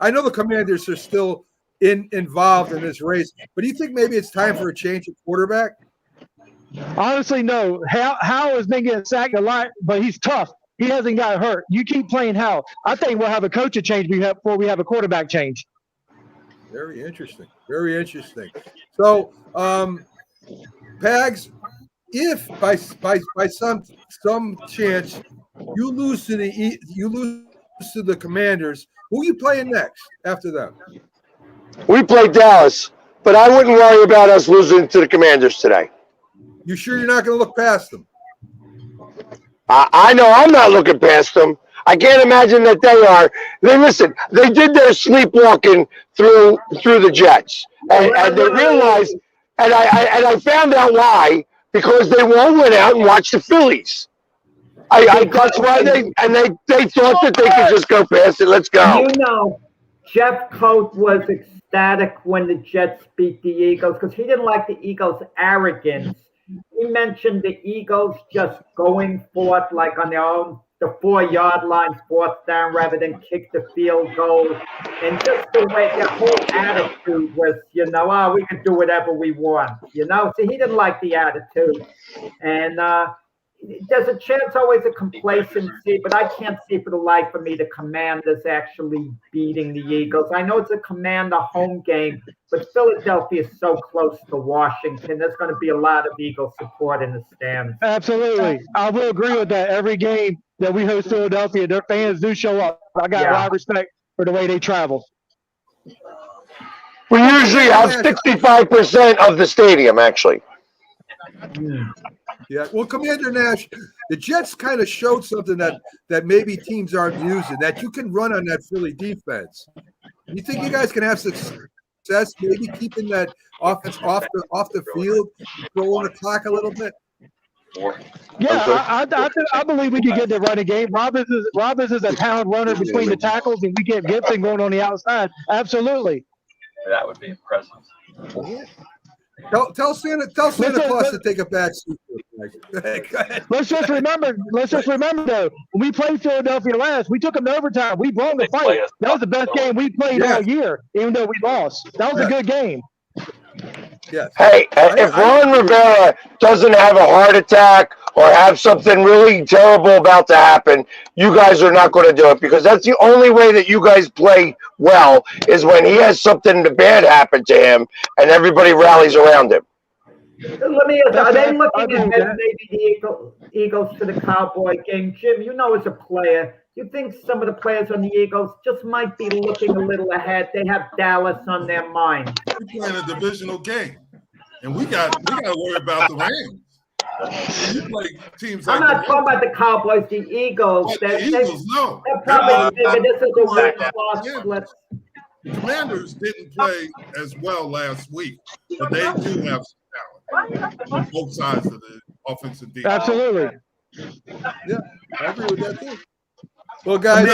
I know the Commanders are still involved in this race, but do you think maybe it's time for a change of quarterback? Honestly, no. Howell has been getting sacked a lot, but he's tough. He hasn't got hurt. You keep playing Howell. I think we'll have a coaching change before we have a quarterback change. Very interesting. So, Pags, if by some chance you lose to the Commanders, who are you playing next after them? We play Dallas, but I wouldn't worry about us losing to the Commanders today. You sure you're not going to look past them? I know I'm not looking past them. I can't imagine that they are. They did their sleepwalking through the Jets, and they realized, and I found out why, because they won't went out and watch the Phillies. That's why they thought that they could just go past it. Let's go. Jeff Coat was ecstatic when the Jets beat the Eagles because he didn't like the Eagles' arrogance. He mentioned the Eagles just going forth like on their own, the 4-yard line, 4th down, rather than kick the field goal. And just the way their whole attitude was, we can do whatever we want, So he didn't like the attitude. And there's a chance always of complacency, but I can't see for the life of me the Commanders actually beating the Eagles. I know it's a Commander home game, but Philadelphia is so close to Washington. There's going to be a lot of Eagle support in the stands. Absolutely. I will agree with that. Every game that we host Philadelphia, their fans do show up. I got a lot of respect for the way they travel. We usually have 65% of the stadium, actually. Yeah, well, Commander Nash, the Jets kind of showed something that maybe teams aren't using, that you can run on that Philly defense. You think you guys can have success maybe keeping that offense off the field, throwing the clock a little bit? Yeah, I believe we can get the running game. Robbins is a talent runner between the tackles, and we get Gibson going on the outside. Absolutely. That would be impressive. Tell Santa Claus to take a back seat. Let's just remember though, when we played Philadelphia last, we took them to overtime. We won the fight. That was the best game we played all year, even though we lost. That was a good game. Yes. Hey, if Ron Rivera doesn't have a heart attack or have something really terrible about to happen, you guys are not going to do it, because that's the only way that you guys play well, is when he has something bad happen to him and everybody rallies around him. Let me ask, are they looking ahead maybe the Eagles to the Cowboy game? Jim, you know, as a player, you think some of the players on the Eagles just might be looking a little ahead? They have Dallas on their mind. We're playing a divisional game, and we got to worry about the Rams. You play teams like I'm not talking about the Cowboys, the Eagles. The Eagles, no. They're probably thinking this is a win-loss. Commanders didn't play as well last week, but they do have some talent on both sides of the offensive defense. Absolutely. Yeah, I agree with that too. Well, guys,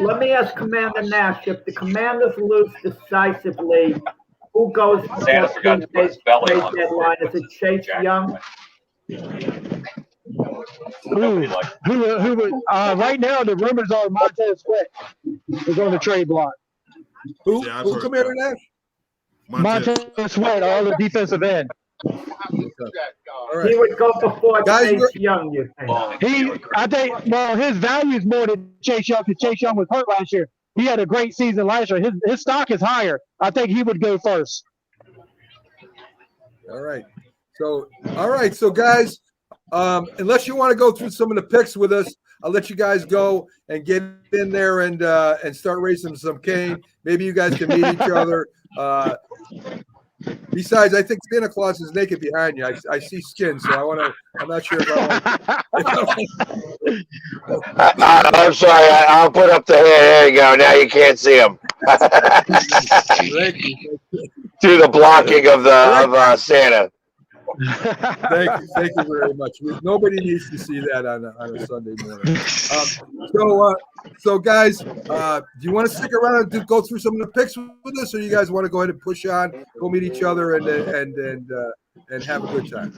let me ask Commander Nash, if the Commanders lose decisively, who goes for the trade deadline? Is it Chase Young? Who would? Right now, the rumors are Montez Sweat is on the trade block. Who Commander Nash? Montez Sweat, all the defensive end. Right. He would go before Chase Young, you think? I think, his value is more than Chase Young, because Chase Young was hurt last year. He had a great season last year. His stock is higher. I think he would go first. All right. So guys, unless you want to go through some of the picks with us, I'll let you guys go and get in there and start raising some cane. Maybe you guys can meet each other. Besides, I think Santa Claus is naked behind you. I see skin, so I'm not sure if I'm sorry. I'll put up the hand. There you go. Now you can't see him. Do the blocking of Santa. Thank you very much. Nobody needs to see that on a Sunday morning. So guys, do you want to stick around and go through some of the picks with us, or you guys want to go ahead and push on, go meet each other, and have a good time?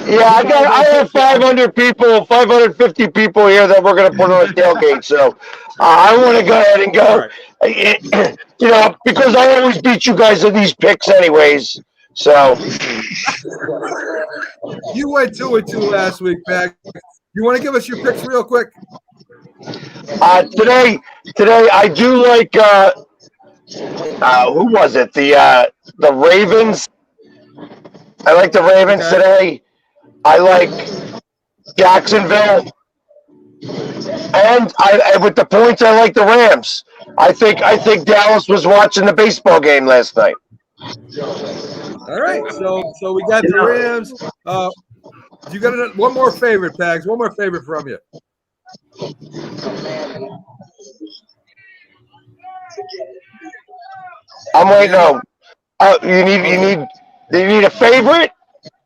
Yeah, I have 500 people, 550 people here that we're going to put on a tailgate. So I want to go ahead and go. Because I always beat you guys in these picks, anyways. So you went 2-2 last week, Pat. You want to give us your picks real quick? Today I do like who was it? The Ravens. I like the Ravens today. I like Jacksonville, and with the points I like the Rams. I think Dallas was watching the baseball game last night. All right, so we got the Rams. You got one more favorite, Pags. One more favorite from you. I'm waiting on. You need a favorite?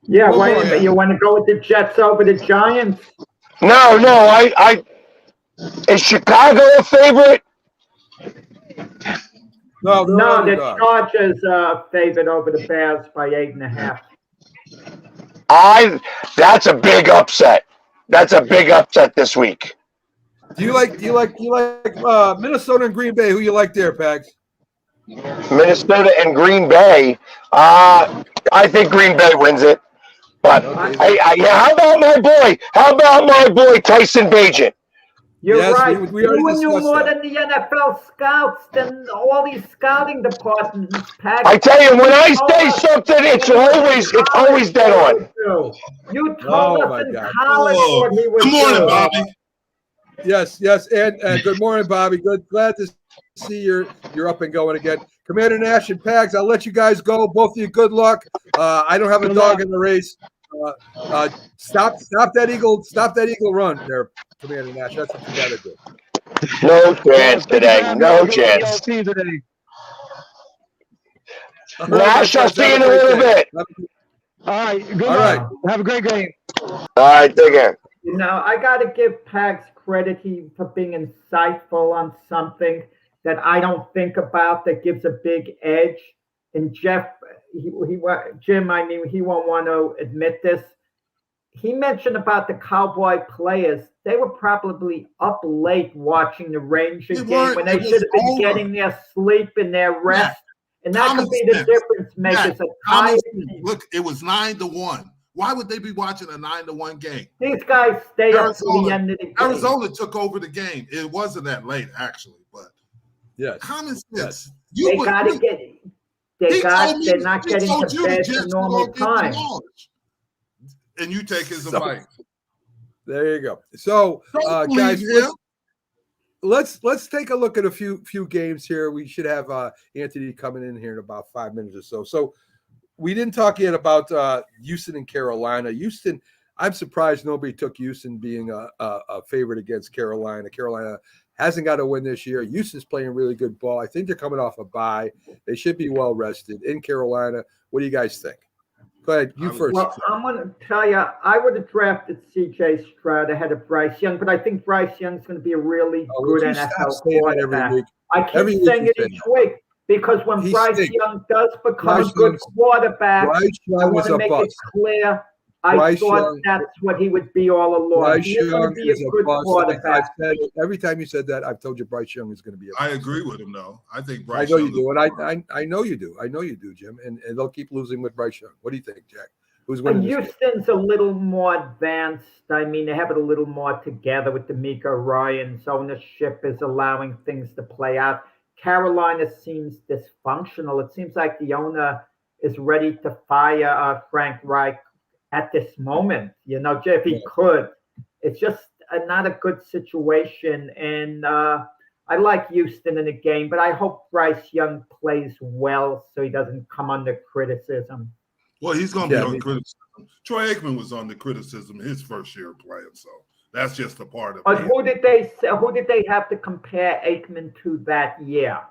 Yeah, you want to go with the Jets over the Giants? No. Is Chicago a favorite? No, the Chargers favored over the Bears by 8.5. That's a big upset. That's a big upset this week. Do you like Minnesota and Green Bay? Who you like there, Pags? Minnesota and Green Bay. I think Green Bay wins it. But how about my boy? How about my boy Tyson Bagent? You're Yes, right. we already You knew discussed more that. than the NFL scouts, than all these scouting departments. Pat. I tell you, when I told say us something, it's when he was in always college dead what he on. would do. You told Oh, us my in God. college Oh, what he would good morning, do. Bobby. Yes, and good morning, Bobby. Glad to see you're up and going again. Commander Nash and Pags, I'll let you guys go. Both of you, good luck. I don't have a dog in the race. Stop that eagle run there, Commander Nash. That's what you got to do. No chance today. No chance. Today. All right, my Nash, I'll friends, see you have in a great little day. bit. All right. Good All night. right. Have a great game. All right, take care. You know, I got to give Pags credit for being insightful on something that I don't think about that gives a big edge. And Jeff, Jim, I mean, he won't want to admit this. He mentioned about the Cowboy players. They were probably up late watching the Ranger game when they should have been getting their sleep and their rest. And that could be the difference makers. Look, it was 9-1. Why would they be watching a 9-1 game? These guys stayed up to the end of the game. Arizona took over the game. It wasn't that late, actually, but common sense. They got to get. They're not getting to bed at normal time. And you take his advice. There you go. So, guys, let's take a look at a few games here. We should have Anthony coming in here in about 5 minutes or so. So, we didn't talk yet about Houston and Carolina. Houston, I'm surprised nobody took Houston being a favorite against Carolina. Carolina hasn't got a win this year. Houston's playing really good ball. I think they're coming off a bye. They should be well rested. In Carolina, what do you guys think? Go ahead, you first. Well, I'm going to tell you, I would have drafted C.J. Stroud ahead of Bryce Young, but I think Bryce Young's going to be a really good NFL quarterback. I keep saying it each week because when Bryce Young does become a good quarterback, I want to make it clear. I thought that's what he would be all along. He's going to be a good quarterback. Every time you said that, I've told you Bryce Young is going to be. I agree with him, though. I think Bryce. I know you do, and I know you do. I know you do, Jim. And they'll keep losing with Bryce Young. What do you think, Jack? Who's winning? Houston's a little more advanced. I mean, they have it a little more together with D'Amico Ryan's ownership is allowing things to play out. Carolina seems dysfunctional. It seems like the owner is ready to fire Frank Reich at this moment, if he could. It's just not a good situation. And I like Houston in the game, but I hope Bryce Young plays well so he doesn't come under criticism. Well, he's going to be on criticism. Troy Aikman was under criticism his first year playing, so that's just a part of it. But who did they have to compare Aikman to that year?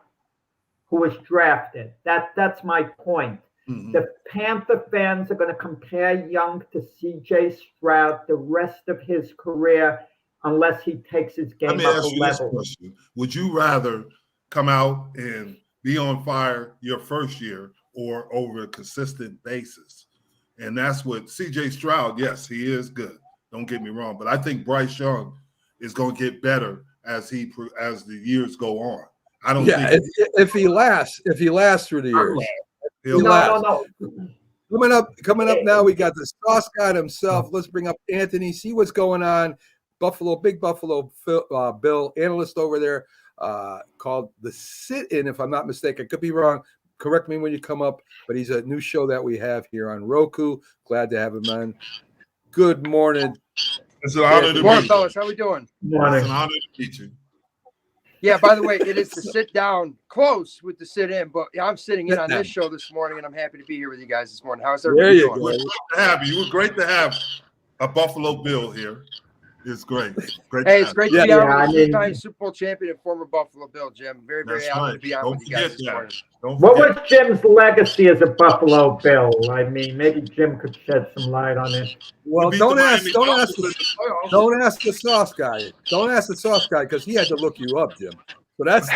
Who was drafted? That's my point. Mm-hmm. The Panther fans are going to compare Young to C.J. Stroud the rest of his career unless he takes his game up a level. Question. Would you rather come out and be on fire your first year or over a consistent basis? And that's what C.J. Stroud, yes, he is good. Don't get me wrong. But I think Bryce Young is going to get better as the years go on. I don't think if he lasts through the years. No. Coming up now, we got the sauce guy himself. Let's bring up Anthony, see what's going on. Big Buffalo Bill analyst over there called The Sit-In, if I'm not mistaken. I could be wrong. Correct me when you come up, but he's a new show that we have here on Roku. Glad to have him on. Good morning. It's an honor to Good morning, fellas. How we doing? Morning. It's an honor to meet you. Yeah, by the way, it is to sit down close with the sit-in, but I'm sitting in on this show this morning, and I'm happy to be here with you guys this morning. How's everybody doing? We're great to have you. We're great to have a Buffalo Bill here. It's great. It's great to be on with a two-time Super Bowl champion and former Buffalo Bill, Jim. Very, very honored to be on with you guys this morning. What was Jim's legacy as a Buffalo Bill? I mean, maybe Jim could shed some light on it. Well, don't ask the sauce guy. Don't ask the sauce guy because he had to look you up, Jim. So that's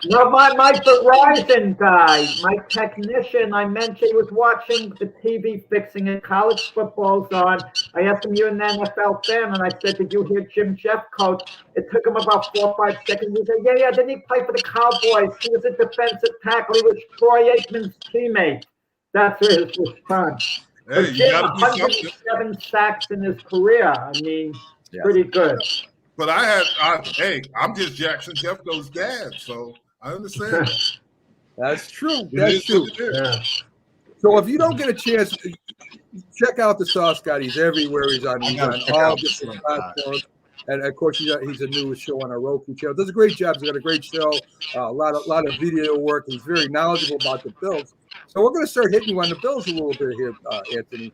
no, my Verizon guy, my technician. I mentioned he was watching the TV fixing and college football's on. I asked him, "You an NFL fan?" And I said, "Did you hear Jim Jeffcoat?" It took him about 4 or 5 seconds. He said, "Yeah. Didn't he play for the Cowboys? He was a defensive tackle. He was Troy Aikman's teammate." That's his response. Hey, But you Jim, got to be something. 107 sacks in his career. I mean, pretty good. But hey, I'm just Jackson Jeffco's dad, so I understand. That's true. It That's is true. what it is. Yeah. So if you don't get a chance, check out the Sauce Guy. He's everywhere. He's on all different platforms. And of course, he's a new show on our Roku channel. Does a great job. He's got a great show, a lot of video work. He's very knowledgeable about the Bills. So we're going to start hitting you on the Bills a little bit here, Anthony.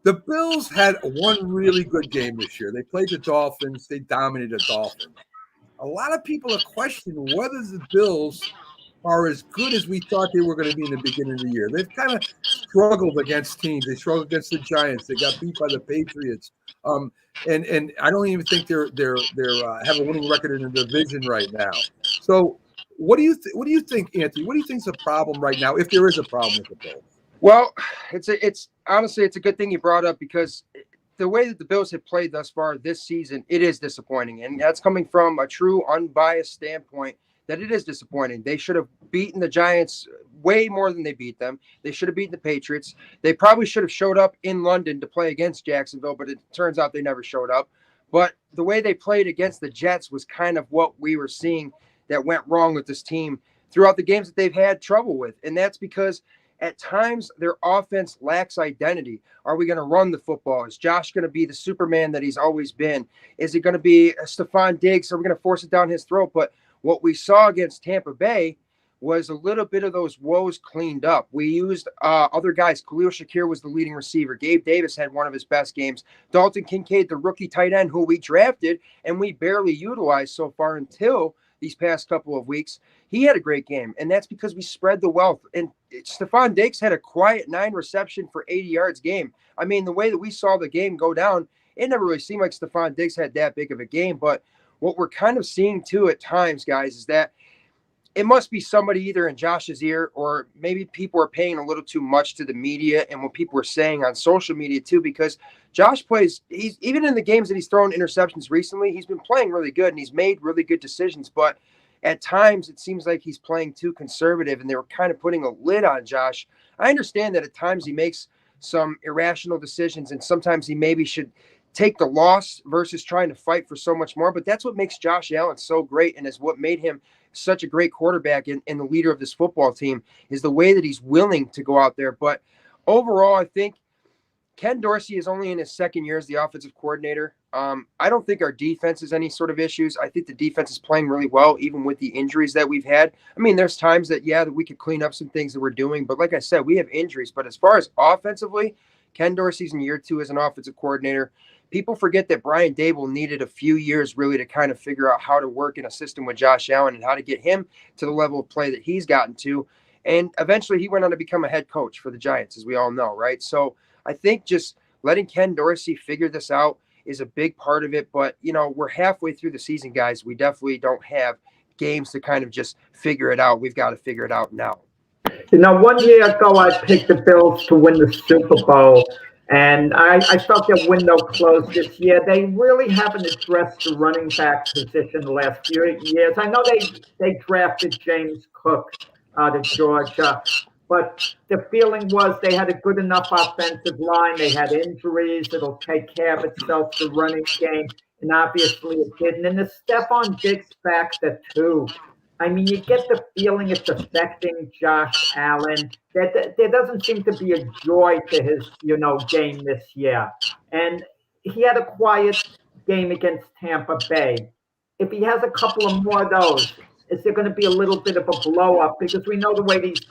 The Bills had one really good game this year. They played the Dolphins. They dominated the Dolphins. A lot of people are questioning whether the Bills are as good as we thought they were going to be in the beginning of the year. They've kind of struggled against teams. They struggled against the Giants. They got beat by the Patriots. And I don't even think they're have a winning record in the division right now. So what do you think, Anthony? What do you think is a problem right now, if there is a problem with the Bills? Well, it's honestly, it's a good thing you brought up, because the way that the Bills have played thus far this season, it is disappointing. And that's coming from a true unbiased standpoint, that it is disappointing. They should have beaten the Giants way more than they beat them. They should have beaten the Patriots. They probably should have showed up in London to play against Jacksonville, but it turns out they never showed up. But the way they played against the Jets was kind of what we were seeing that went wrong with this team throughout the games that they've had trouble with. And that's because at times their offense lacks identity. Are we going to run the football? Is Josh going to be the Superman that he's always been? Is it going to be Stephon Diggs? Are we going to force it down his throat? But what we saw against Tampa Bay was a little bit of those woes cleaned up. We used other guys. Khalil Shakir was the leading receiver. Gabe Davis had one of his best games. Dalton Kincaid, the rookie tight end who we drafted and we barely utilized so far until these past couple of weeks, he had a great game. And that's because we spread the wealth. And Stephon Diggs had a quiet 9 reception for 80 yards game. I mean, the way that we saw the game go down, it never really seemed like Stephon Diggs had that big of a game. But what we're kind of seeing too at times, guys, is that it must be somebody either in Josh's ear, or maybe people are paying a little too much to the media and what people are saying on social media too, because Josh plays, he's even in the games that he's thrown interceptions recently, he's been playing really good and he's made really good decisions. But at times it seems like he's playing too conservative and they were kind of putting a lid on Josh. I understand that at times he makes some irrational decisions and sometimes he maybe should take the loss versus trying to fight for so much more. But that's what makes Josh Allen so great and is what made him such a great quarterback and the leader of this football team, is the way that he's willing to go out there. But overall, I think Ken Dorsey is only in his second year as the offensive coordinator. I don't think our defense has any sort of issues. I think the defense is playing really well, even with the injuries that we've had. I mean, there's times that we could clean up some things that we're doing. But like I said, we have injuries. But as far as offensively, Ken Dorsey's in year 2 as an offensive coordinator. People forget that Brian Dable needed a few years really to kind of figure out how to work in a system with Josh Allen and how to get him to the level of play that he's gotten to. And eventually he went on to become a head coach for the Giants, as we all know, right? So I think just letting Ken Dorsey figure this out is a big part of it. But, we're halfway through the season, guys. We definitely don't have games to kind of just figure it out. We've got to figure it out now. 1 year ago, I picked the Bills to win the Super Bowl. And I felt their window closed this year. They really haven't addressed the running back position the last few years. I know they drafted James Cook out of Georgia, but the feeling was they had a good enough offensive line. They had injuries. It'll take care of itself, the running game. And obviously it didn't. And the Stephon Diggs factor too. I mean, you get the feeling it's affecting Josh Allen. That there doesn't seem to be a joy to his, game this year. And he had a quiet game against Tampa Bay. If he has a couple of more of those, is there going to be a little bit of a blow up? Because we know the way these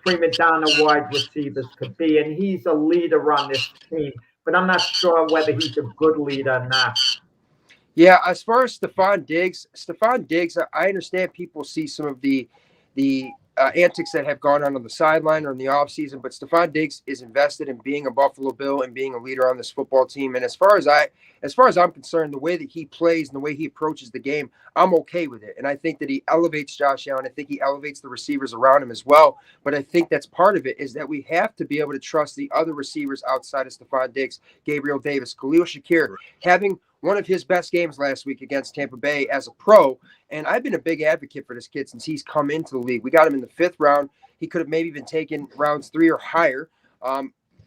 prima donna wide receivers could be, and he's a leader on this team. But I'm not sure whether he's a good leader or not. Yeah, as far as Stephon Diggs, I understand people see some of the antics that have gone on the sideline or in the offseason, but Stephon Diggs is invested in being a Buffalo Bill and being a leader on this football team. And as far as I'm concerned, the way that he plays and the way he approaches the game, I'm okay with it. And I think that he elevates Josh Allen. I think he elevates the receivers around him as well. But I think that's part of it, is that we have to be able to trust the other receivers outside of Stephon Diggs, Gabriel Davis, Khalil Shakir, having one of his best games last week against Tampa Bay as a pro. And I've been a big advocate for this kid since he's come into the league. We got him in the 5th round. He could have maybe been taken rounds 3 or higher.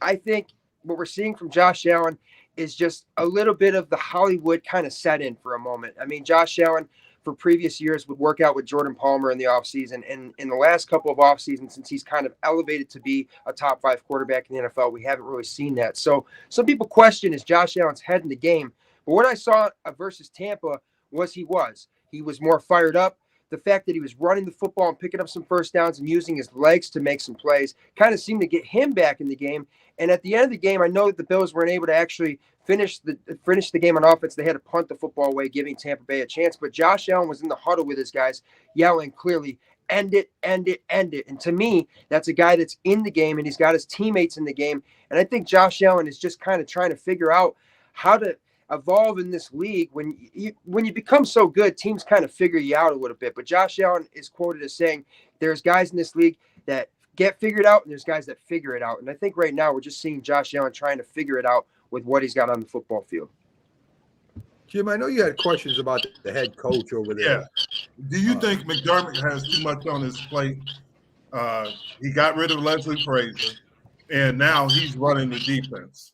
I think what we're seeing from Josh Allen is just a little bit of the Hollywood kind of set in for a moment. I mean, Josh Allen for previous years would work out with Jordan Palmer in the offseason. And in the last couple of offseasons, since he's kind of elevated to be a top 5 quarterback in the NFL, we haven't really seen that. So some people question, is Josh Allen's head in the game? But what I saw versus Tampa was he was more fired up. The fact that he was running the football and picking up some first downs and using his legs to make some plays kind of seemed to get him back in the game. And at the end of the game, I know that the Bills weren't able to actually finish the game on offense. They had to punt the football away, giving Tampa Bay a chance. But Josh Allen was in the huddle with his guys, yelling clearly, "End it, end it, end it." And to me, that's a guy that's in the game, and he's got his teammates in the game. And I think Josh Allen is just kind of trying to figure out how to evolve in this league. When you become so good, teams kind of figure you out a little bit. But Josh Allen is quoted as saying, "There's guys in this league that get figured out, and there's guys that figure it out." And I think right now we're just seeing Josh Allen trying to figure it out with what he's got on the football field. Jim, I know you had questions about the head coach over there. Yeah. Do you think McDermott has too much on his plate? He got rid of Leslie Frazier, and now he's running the defense.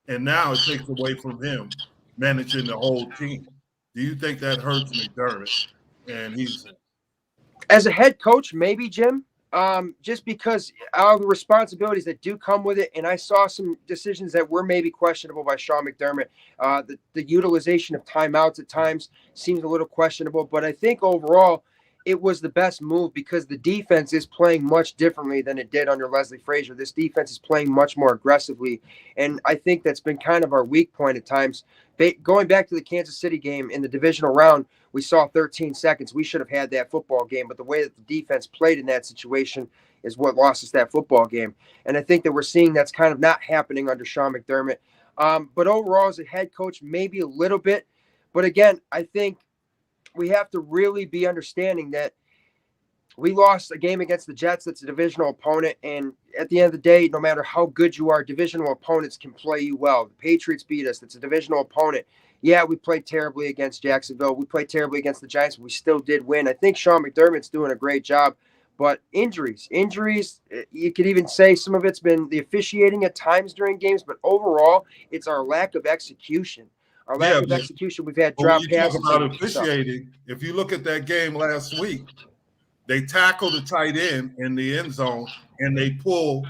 And now it takes away from him managing the whole team. Do you think that hurts McDermott? And he's as a head coach, maybe, Jim, just because all the responsibilities that do come with it. And I saw some decisions that were maybe questionable by Sean McDermott. The utilization of timeouts at times seems a little questionable, but I think overall it was the best move because the defense is playing much differently than it did under Leslie Frazier. This defense is playing much more aggressively, and I think that's been kind of our weak point at times. Going back to the Kansas City game in the divisional round, we saw 13 seconds. We should have had that football game, but the way that the defense played in that situation is what lost us that football game. And I think that we're seeing that's kind of not happening under Sean McDermott. But overall, as a head coach, maybe a little bit. But again, I think we have to really be understanding that we lost a game against the Jets. That's a divisional opponent. And at the end of the day, no matter how good you are, divisional opponents can play you well. The Patriots beat us. That's a divisional opponent. Yeah, we played terribly against Jacksonville. We played terribly against the Giants. But we still did win. I think Sean McDermott's doing a great job. But injuries, you could even say some of it's been the officiating at times during games. But overall, it's our lack of execution. Our lack of execution, we've had drop passes. Talk about officiating. If you look at that game last week, they tackle the tight end in the end zone, and they pull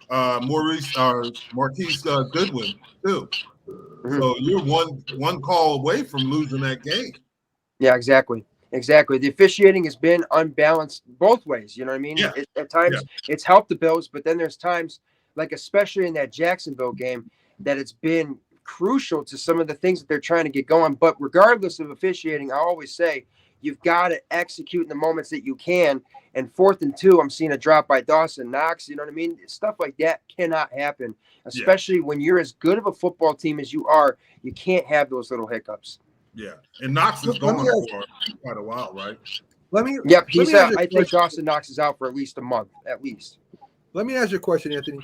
Marquise Goodwin too. Mm-hmm. So you're one call away from losing that game. Yeah, exactly. The officiating has been unbalanced both ways. You know what I mean? Yeah. At times it's helped the Bills, but then there's times, like especially in that Jacksonville game, that it's been crucial to some of the things that they're trying to get going. But regardless of officiating, I always say you've got to execute in the moments that you can. And 4th and 2, I'm seeing a drop by Dawson Knox. You know what I mean? Stuff like that cannot happen, especially when you're as good of a football team as you are. You can't have those little hiccups. Yeah, and Knox is gone for quite a while, right? He's out. I think Dawson Knox is out for at least a month, at least. Let me ask you a question, Anthony.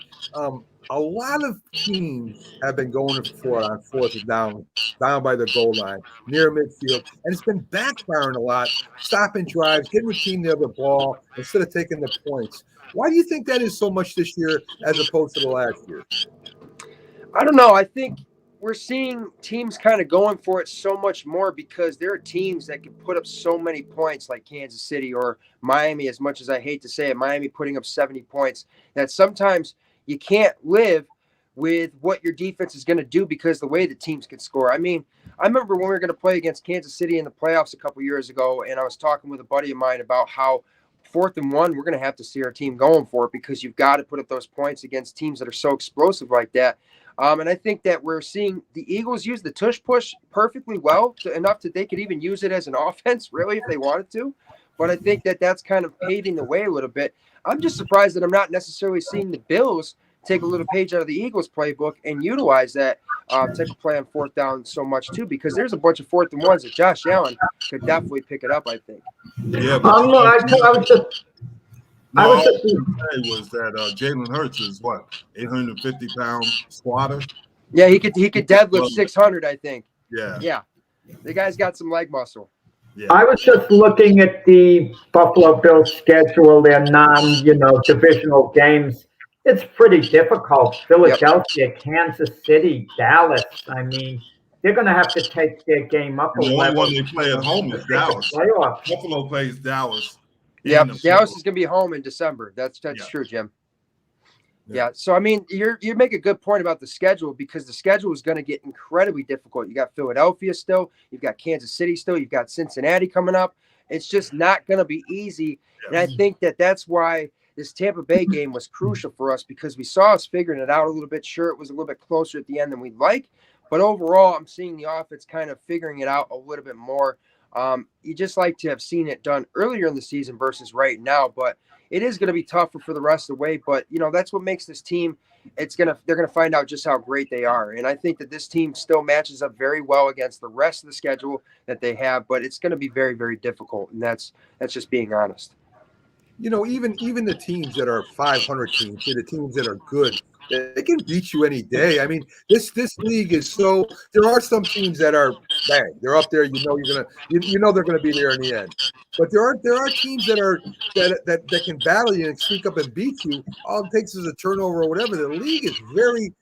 A lot of teams have been going for it on 4th and down by the goal line, near midfield, and it's been backfiring a lot, stopping drives, getting the team near the ball instead of taking the points. Why do you think that is so much this year as opposed to the last year? I don't know. I think we're seeing teams kind of going for it so much more because there are teams that can put up so many points like Kansas City or Miami, as much as I hate to say it, Miami putting up 70 points, that sometimes you can't live with what your defense is going to do because the way the teams can score. I mean, I remember when we were going to play against Kansas City in the playoffs a couple years ago, and I was talking with a buddy of mine about how 4th and 1, we're going to have to see our team going for it because you've got to put up those points against teams that are so explosive like that. And I think that we're seeing the Eagles use the tush push perfectly well, enough that they could even use it as an offense, really, if they wanted to. But I think that that's kind of paving the way a little bit. I'm just surprised that I'm not necessarily seeing the Bills take a little page out of the Eagles playbook and utilize that type of play on 4th down so much too, because there's a bunch of 4th and 1s that Josh Allen could definitely pick it up, I think. Yeah, but I was just that Jalen Hurts is what, 850-pound squatter? Yeah, he could deadlift 600, I think. Yeah. The guy's got some leg muscle. Yeah. I was just looking at the Buffalo Bills schedule, their non-divisional games. It's pretty difficult. Philadelphia, Kansas City, Dallas. I mean, they're going to have to take their game up And a the only level one they play at home to is make the Dallas. playoffs. Buffalo plays Dallas. Yep, Dallas is going to be home in December. That's true, Jim. Yeah. So I mean, you make a good point about the schedule, because the schedule is going to get incredibly difficult. You got Philadelphia still, you've got Kansas City still, you've got Cincinnati coming up. It's just not going to be easy, and I think that's why this Tampa Bay game was crucial for us, because we saw us figuring it out a little bit. Sure, it was a little bit closer at the end than we'd like, but overall, I'm seeing the offense kind of figuring it out a little bit more. You just like to have seen it done earlier in the season versus right now, but it is going to be tougher for the rest of the way. But that's what makes this team. They're going to find out just how great they are, and I think that this team still matches up very well against the rest of the schedule that they have. But it's going to be very, very difficult, and that's just being honest. Even the teams that are 500 teams, the teams that are good, they can beat you any day. I mean, this league is so. There are some teams that are bang, they're up there. They're gonna be there in the end. But there are teams that can battle you and sneak up and beat you. All it takes is a turnover or whatever. The league is very,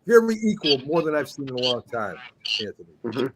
very equal, more than I've seen in a long time, Anthony. Mm-hmm.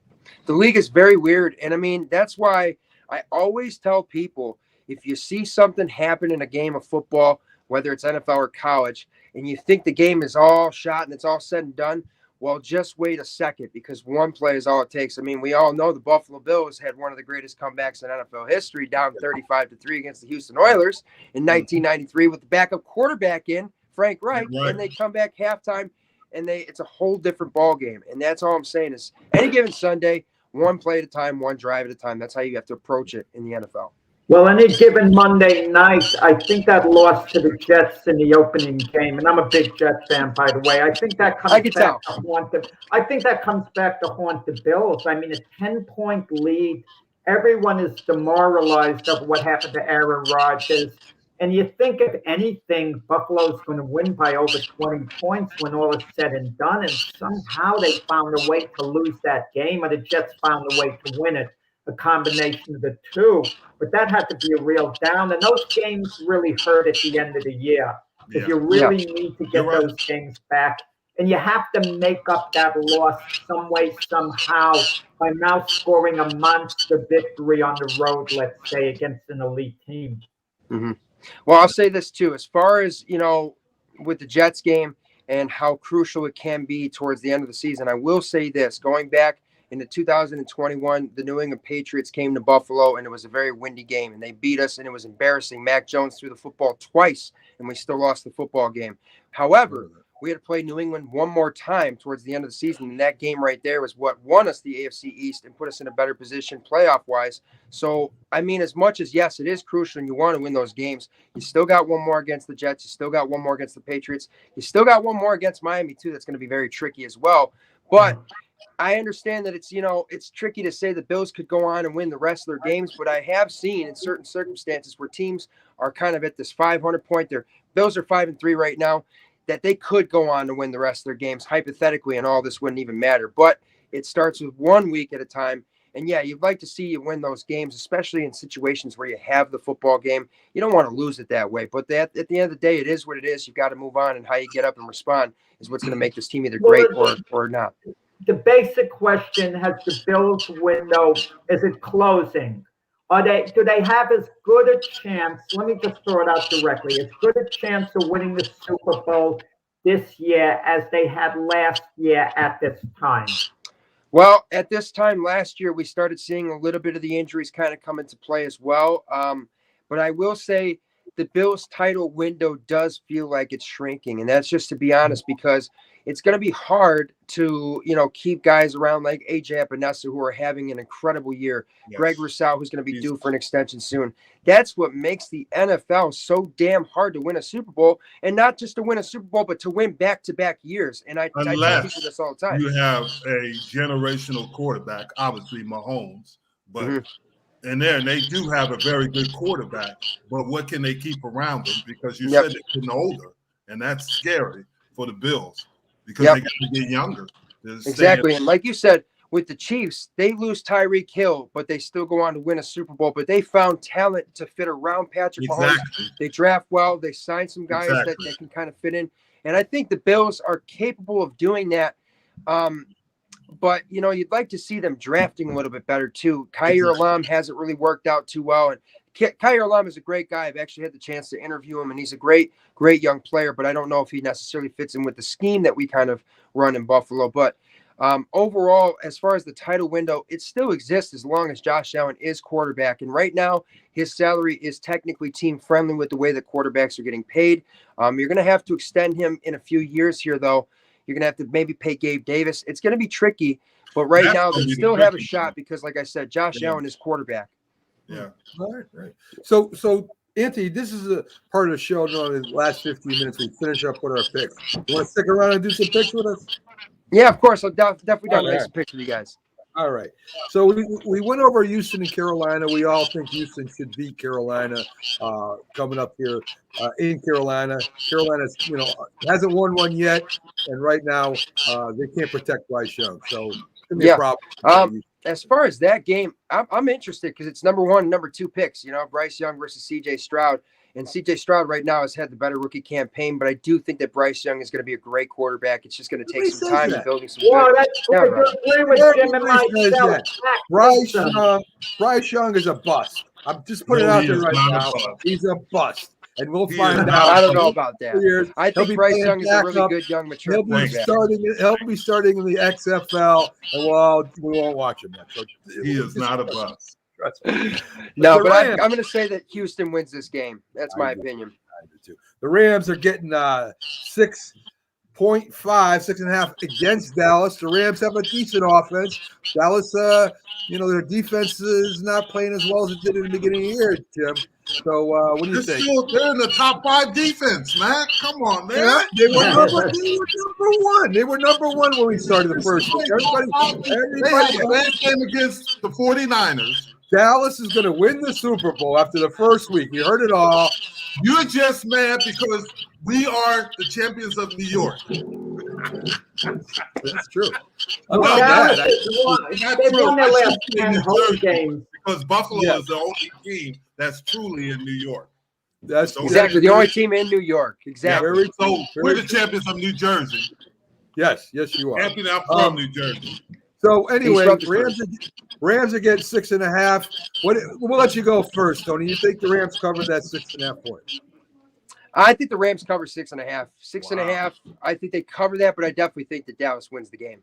The league is very weird, and I mean that's why I always tell people, if you see something happen in a game of football, whether it's NFL or college, and you think the game is all shot and it's all said and done, well, just wait a second, because one play is all it takes. I mean, we all know the Buffalo Bills had one of the greatest comebacks in NFL history, down 35-3 against the Houston Oilers in 1993 with the backup quarterback in, Frank Reich, and they come back halftime, and it's a whole different ball game. And that's all I'm saying is, any given Sunday, one play at a time, one drive at a time. That's how you have to approach it in the NFL. Well, any given Monday night, I think that loss to the Jets in the opening game, and I'm a big Jets fan, by the way. I think that comes back to haunt them. I think that comes back to haunt the Bills. I mean, a 10-point lead. Everyone is demoralized of what happened to Aaron Rodgers. And you think, if anything, Buffalo's going to win by over 20 points when all is said and done. And somehow they found a way to lose that game, or the Jets found a way to win it. A combination of the two, but that had to be a real down, and those games really hurt at the end of the year, because you really need to get those games back, and you have to make up that loss some way, somehow, by now scoring a monster victory on the road, let's say, against an elite team. Mm-hmm. Well, I'll say this too, as far as with the Jets game and how crucial it can be towards the end of the season, I will say this: going back in the 2021, the New England Patriots came to Buffalo, and it was a very windy game, and they beat us, and it was embarrassing. Mac Jones threw the football twice, and we still lost the football game. However, we had to play New England one more time towards the end of the season, and that game right there was what won us the AFC East and put us in a better position playoff-wise. So, I mean, as much as, yes, it is crucial and you want to win those games, you still got one more against the Jets. You still got one more against the Patriots. You still got one more against Miami, too. That's going to be very tricky as well. But I understand that it's tricky to say the Bills could go on and win the rest of their games, but I have seen in certain circumstances where teams are kind of at this 500 point. Their Bills are 5-3 right now, that they could go on to win the rest of their games hypothetically, and all this wouldn't even matter. But it starts with 1 week at a time. And yeah, you'd like to see you win those games, especially in situations where you have the football game. You don't want to lose it that way. But at the end of the day, it is what it is. You've got to move on, and how you get up and respond is what's going to make this team either great or not. The basic question: has the Bills' window, is it closing? Do they have as good a chance? Let me just throw it out directly: as good a chance of winning the Super Bowl this year as they had last year at this time? Well, at this time last year, we started seeing a little bit of the injuries kind of come into play as well. But I will say the Bills' title window does feel like it's shrinking. And that's just to be honest, because it's going to be hard to, keep guys around like A.J. Epinesa, who are having an incredible year. Yes. Greg Rousseau, who's going to be due for an extension soon. That's what makes the NFL so damn hard to win a Super Bowl, and not just to win a Super Bowl, but to win back-to-back years. And I tell people this all the time. You have a generational quarterback, obviously Mahomes, but and they do have a very good quarterback. But what can they keep around them? Because you said they're getting older, and that's scary for the Bills. Because they got to get younger. Exactly. And like you said, with the Chiefs, they lose Tyreek Hill, but they still go on to win a Super Bowl. But they found talent to fit around Patrick Mahomes. They draft well. They sign some guys that can kind of fit in. And I think the Bills are capable of doing that. But, you know, you'd like to see them drafting a little bit better, too. Khair Alam hasn't really worked out too well. And Khair Alam is a great guy. I've actually had the chance to interview him, and he's a great young player. But I don't know if he necessarily fits in with the scheme that we kind of run in Buffalo. But overall, as far as the title window, it still exists as long as Josh Allen is quarterback. And right now, his salary is technically team friendly with the way that quarterbacks are getting paid. You're going to have to extend him in a few years here, though. You're going to have to maybe pay Gabe Davis. It's going to be tricky. But right now, they still have a shot because, like I said, Josh Allen is quarterback. Yeah. All right. So Anthony, this is a part of the show. In the last 15 minutes, we finish up with our picks. You want to stick around and do some picks with us? Yeah, of course. I'm definitely down to make some picks with you guys. All right. So we went over Houston and Carolina. We all think Houston should beat Carolina coming up here in Carolina. Carolina's, hasn't won one yet, and right now they can't protect Bryce Young. So it's gonna be a problem. As far as that game, I'm interested because it's number 1 and number 2 picks. Bryce Young versus C.J. Stroud. And C.J. Stroud right now has had the better rookie campaign, but I do think that Bryce Young is going to be a great quarterback. It's just going to take some time and building some Bryce Young is a bust. I'm just putting it out there right now. He's a bust. And we'll find out. I don't know about that. I think Bryce Young is a really good young mature quarterback. He'll be starting in the XFL, and we won't watch him. So he is not a bust. No, but I'm going to say that Houston wins this game. That's my opinion. The Rams are getting 6.5 against Dallas. The Rams have a decent offense. Dallas, their defense is not playing as well as it did in the beginning of the year, Jim. So what do you think? They're in the top 5 defense, man. Come on, man. Yeah, they were number 1. They were number 1 when we started the first week. They had a bad game against the 49ers. Dallas is going to win the Super Bowl after the first week. You heard it all. You're just mad because we are the champions of New York. That's true. Because Buffalo is the only team that's truly in New York. That's exactly the only team in New York. Exactly. Yeah, so we're the champions of New Jersey. Yes, you are. Anthony, I'm from New Jersey. So anyway, Rams are getting 6.5. We'll let you go first, Tony. You think the Rams covered that 6.5 points? I think the Rams cover 6.5. 6.5. I think they cover that, but I definitely think that Dallas wins the game.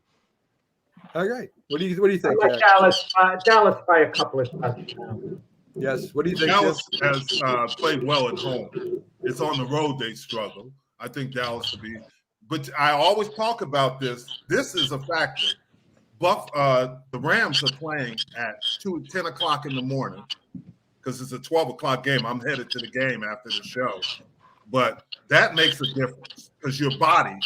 Okay. What do you think? I like Dallas by a couple of touchdowns. Yes. What do you think? Dallas has played well at home. It's on the road they struggle. I think Dallas will be. But I always talk about this. This is a factor. The Rams are playing at 10 o'clock in the morning because it's a 12 o'clock game. I'm headed to the game after the show. But that makes a difference because your body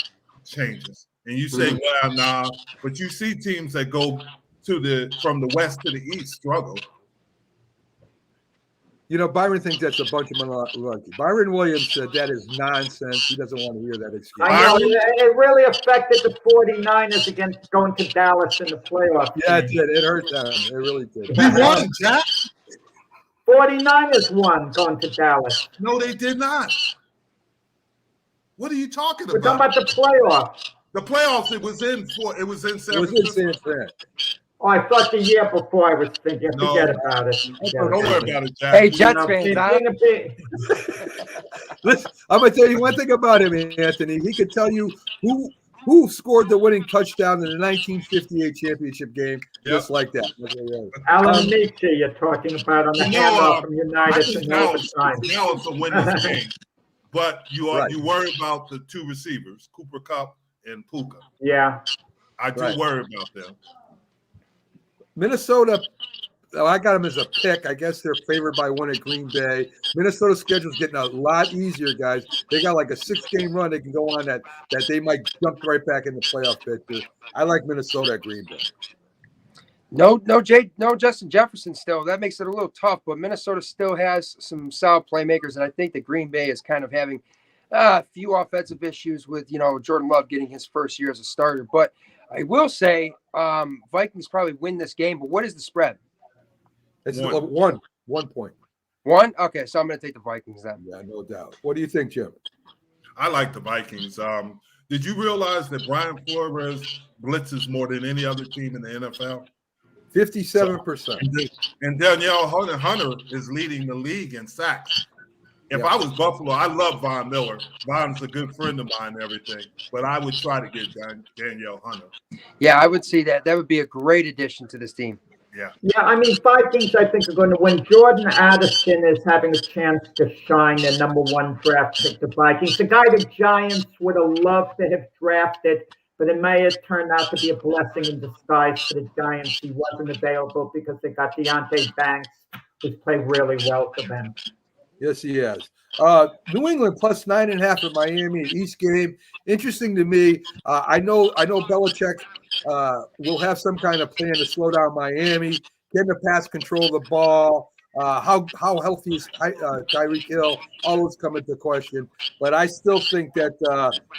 changes. And you say, well, nah. But you see teams that go from the west to the east struggle. Byron thinks that's a bunch of malarkey. Byron Williams said that is nonsense. He doesn't want to hear that excuse. I know. It really affected the 49ers against going to Dallas in the playoffs. Yeah, it did. It hurt them. It really did. We won, Jack. 49ers won going to Dallas. No, they did not. What are you talking about? We're talking about the playoffs. The playoffs, it was in San Francisco. Oh, I thought the year before I was thinking, forget about it. Don't worry about it, Jack. Hey, Jets fans, listen, I'm going to tell you one thing about him, Anthony. He could tell you who scored the winning touchdown in the 1958 championship game, just like that. Alan Nietzsche, you're talking about on the handoff from United to overtime. Now it's a winner's game. But you worry about the 2 receivers, Cooper Kupp and Puka. Yeah. I do worry about them. Minnesota, I got them as a pick. I guess they're favored by 1 at Green Bay. Minnesota's schedule's getting a lot easier, guys. They got like a 6-game run they can go on that they might jump right back in the playoff picture. I like Minnesota at Green Bay. No Justin Jefferson still. That makes it a little tough, but Minnesota still has some solid playmakers, and I think that Green Bay is kind of having a few offensive issues with, Jordan Love getting his first year as a starter. But I will say Vikings probably win this game, but what is the spread? It's One. 1 point. 1? Okay, so I'm going to take the Vikings then. Yeah, no doubt. What do you think, Jim? I like the Vikings. Did you realize that Brian Flores blitzes more than any other team in the NFL? 57%. And Danielle Hunter is leading the league in sacks. If I was Buffalo, I love Von Miller. Von's a good friend of mine and everything, but I would try to get Danielle Hunter. Yeah, I would see that. That would be a great addition to this team. Yeah. Yeah, I mean, Vikings, I think, are going to win. Jordan Addison is having a chance to shine, their number 1 draft pick, the Vikings. The guy the Giants would have loved to have drafted, but it may have turned out to be a blessing in disguise for the Giants. He wasn't available because they got Deontay Banks, who's played really well for them. Yes, he has. New England plus 9.5 at Miami each game. Interesting to me. I know Belichick will have some kind of plan to slow down Miami, get the pass, control the ball. How healthy is Tyreek Hill? All those come into question. But I still think that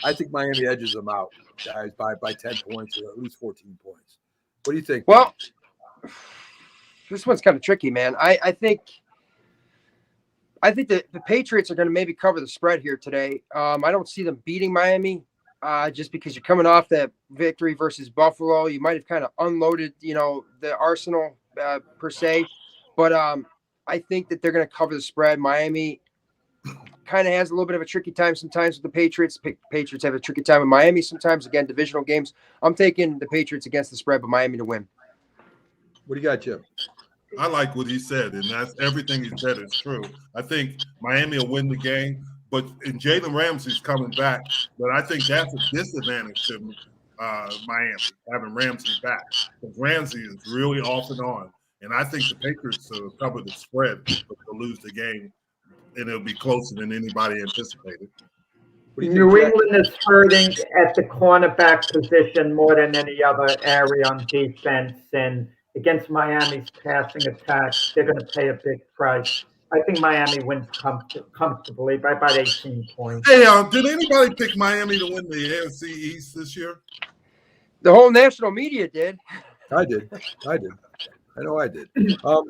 I think Miami edges them out, guys, by 10 points or at least 14 points. What do you think? Well, this one's kind of tricky, man. I think that the Patriots are going to maybe cover the spread here today. I don't see them beating Miami just because you're coming off that victory versus Buffalo. You might have kind of unloaded, the arsenal per se. But I think that they're going to cover the spread. Miami kind of has a little bit of a tricky time sometimes with the Patriots. Patriots have a tricky time with Miami sometimes. Again, divisional games. I'm taking the Patriots against the spread, but Miami to win. What do you got, Jim? I like what he said, and that's everything he said is true. I think Miami will win the game, and Jalen Ramsey's coming back, but I think that's a disadvantage to Miami, having Ramsey back. Because Ramsey is really off and on, and I think the Patriots will cover the spread, but they'll lose the game, and it'll be closer than anybody anticipated. New England is hurting at the cornerback position more than any other area on defense, and against Miami's passing attack, they're going to pay a big price. I think Miami wins comfortably by about 18 points. Hey, did anybody pick Miami to win the AFC East this year? The whole national media did. I did. I know I did. I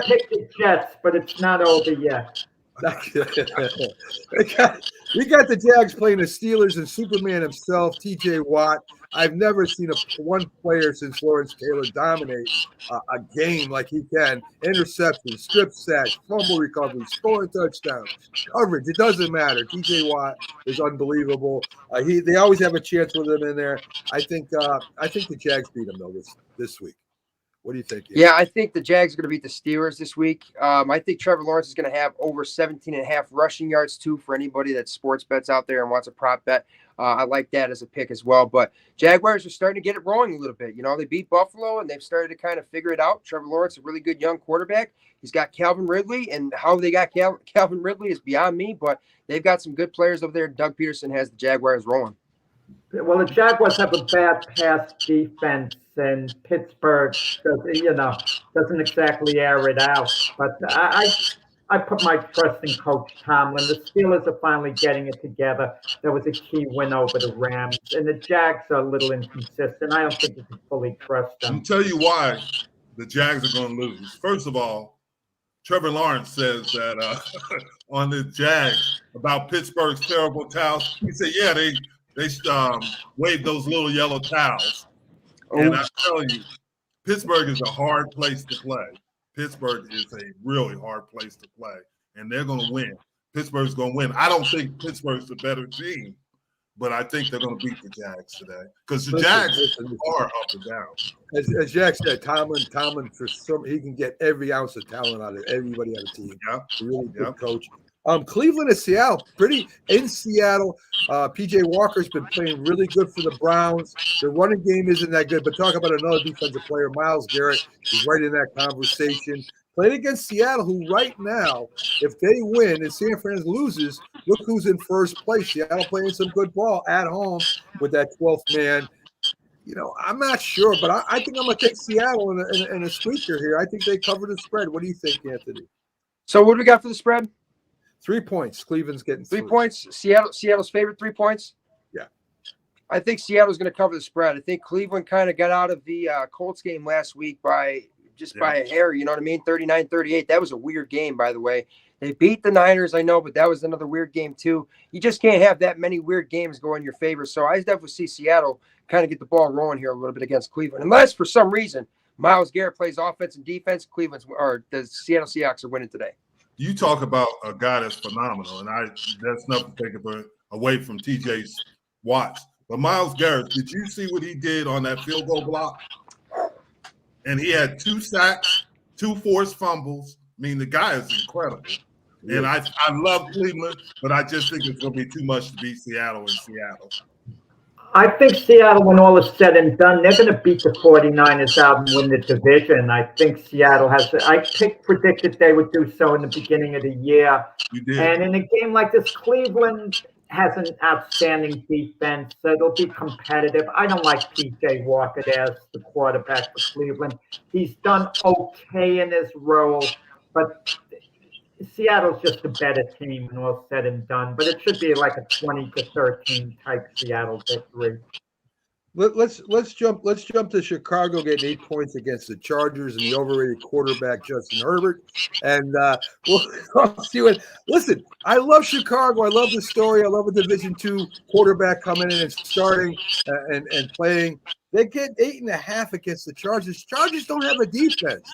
picked the Jets, but it's not over yet. We got the Jags playing the Steelers and Superman himself, TJ Watt. I've never seen one player since Lawrence Taylor dominate a game like he can. Interception, strip sack, fumble recovery, scoring touchdowns, coverage. It doesn't matter. TJ Watt is unbelievable. They always have a chance with him in there. I think the Jags beat him though this week. What do you think? Yeah, I think the Jags are going to beat the Steelers this week. I think Trevor Lawrence is going to have over 17.5 rushing yards, too, for anybody that sports bets out there and wants a prop bet. I like that as a pick as well. But Jaguars are starting to get it rolling a little bit. They beat Buffalo, and they've started to kind of figure it out. Trevor Lawrence is a really good young quarterback. He's got Calvin Ridley, and how they got Calvin Ridley is beyond me. But they've got some good players over there. Doug Peterson has the Jaguars rolling. Well, the Jaguars have a bad pass defense, and Pittsburgh, doesn't exactly air it out. But I put my trust in Coach Tomlin. The Steelers are finally getting it together. That was a key win over the Rams, and the Jags are a little inconsistent. I don't think you can fully trust them. I'll tell you why the Jags are going to lose. First of all, Trevor Lawrence says that on the Jags about Pittsburgh's terrible towels. He said, yeah, they waved those little yellow towels. And I'm telling you, Pittsburgh is a hard place to play. Pittsburgh is a really hard place to play, and they're going to win. Pittsburgh's going to win. I don't think Pittsburgh's a better team, but I think they're going to beat the Jags today because the Jags are up and down. As Jack said, Tomlin he can get every ounce of talent out of everybody on the team. Yeah, really good coach. Cleveland and Seattle, in Seattle. PJ Walker's been playing really good for the Browns. The running game isn't that good, but talk about another defensive player, Myles Garrett, is right in that conversation. Playing against Seattle, who right now, if they win and San Francisco loses, look who's in first place. Seattle playing some good ball at home with that 12th man. I'm not sure, but I think I'm going to take Seattle in a squeaker here. I think they cover the spread. What do you think, Anthony? So what do we got for the spread? 3 points. Cleveland's getting 3 points. Seattle's favorite 3 points. Yeah. I think Seattle's going to cover the spread. I think Cleveland kind of got out of the Colts game last week by a hair. You know what I mean? 39-38. That was a weird game, by the way. They beat the Niners, I know, but that was another weird game too. You just can't have that many weird games go in your favor. So I definitely see Seattle kind of get the ball rolling here a little bit against Cleveland. Unless for some reason Myles Garrett plays offense and defense, the Seattle Seahawks are winning today. You talk about a guy that's phenomenal, and that's nothing to take away from TJ's watch. But Myles Garrett, did you see what he did on that field goal block? And he had 2 sacks, 2 forced fumbles. I mean, the guy is incredible. And I love Cleveland, but I just think it's going to be too much to beat Seattle in Seattle. I think Seattle, when all is said and done, they're going to beat the 49ers out and win the division. I think Seattle predicted they would do so in the beginning of the year. You did. And in a game like this, Cleveland has an outstanding defense, so it'll be competitive. I don't like P.J. Walker as the quarterback for Cleveland. He's done okay in his role, but Seattle's just a better team when all said and done. But it should be like a 20-13 type Seattle victory. Let's jump to Chicago getting 8 points against the Chargers and the overrated quarterback Justin Herbert. And we'll see what. Listen, I love Chicago. I love the story. I love a Division II quarterback coming in and starting and playing. They get 8.5 against the Chargers. Chargers don't have a defense.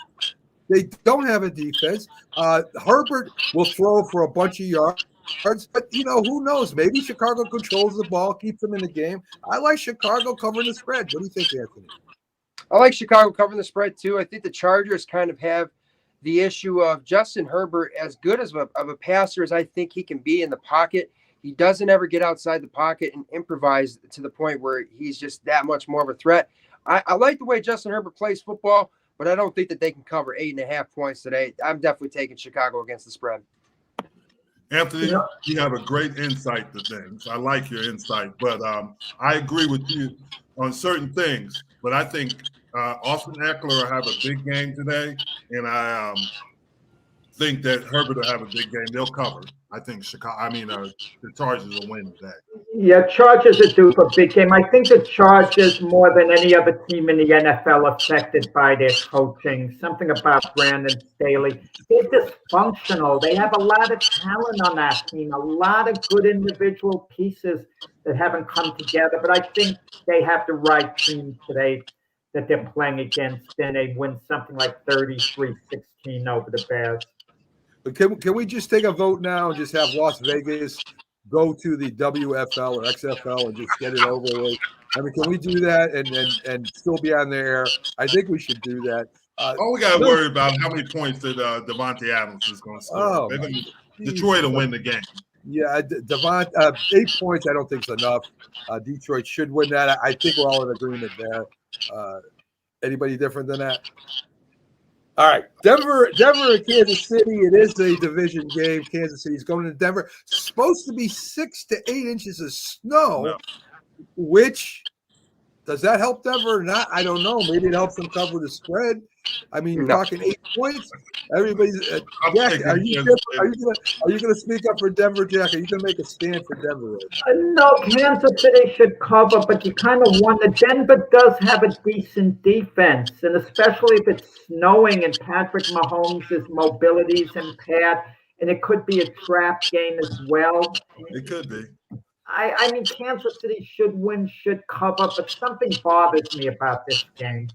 They don't have a defense. Herbert will throw for a bunch of yards. But, who knows? Maybe Chicago controls the ball, keeps them in the game. I like Chicago covering the spread. What do you think, Anthony? I like Chicago covering the spread, too. I think the Chargers kind of have the issue of Justin Herbert, as good as of a passer as I think he can be in the pocket. He doesn't ever get outside the pocket and improvise to the point where he's just that much more of a threat. I like the way Justin Herbert plays football, but I don't think that they can cover 8.5 points today. I'm definitely taking Chicago against the spread. Anthony, you have a great insight to things. I like your insight, but I agree with you on certain things. But I think Austin Eckler will have a big game today, and I think that Herbert will have a big game. They'll cover. I think the Chargers will win today. Yeah, Chargers are due for a big game. I think the Chargers, more than any other team in the NFL, affected by their coaching. Something about Brandon Staley. They're dysfunctional. They have a lot of talent on that team, a lot of good individual pieces that haven't come together. But I think they have the right team today that they're playing against, and they win something like 33-16 over the Bears. Can we just take a vote now and just have Las Vegas go to the WFL or XFL and just get it over with? I mean, can we do that and still be on the air? I think we should do that. All we got to worry about how many points that Devontae Adams is going to score. Detroit will win the game. Yeah, 8 points I don't think is enough. Detroit should win that. I think we're all in agreement there. Anybody different than that? All right, Denver and Kansas City. It is a division game. Kansas City's going to Denver. Supposed to be 6 to 8 inches of snow, which does that help Denver or not? I don't know. Maybe it helps them cover the spread. I mean, you're talking 8 points. Everybody's Jack, are you going to speak up for Denver, Jack? Are you going to make a stand for Denver? No, Kansas City should cover, but you kind of wonder. Denver does have a decent defense, and especially if it's snowing and Patrick Mahomes' mobility is impaired, and it could be a trap game as well. It could be. I mean, Kansas City should win, should cover, but something bothers me about this game.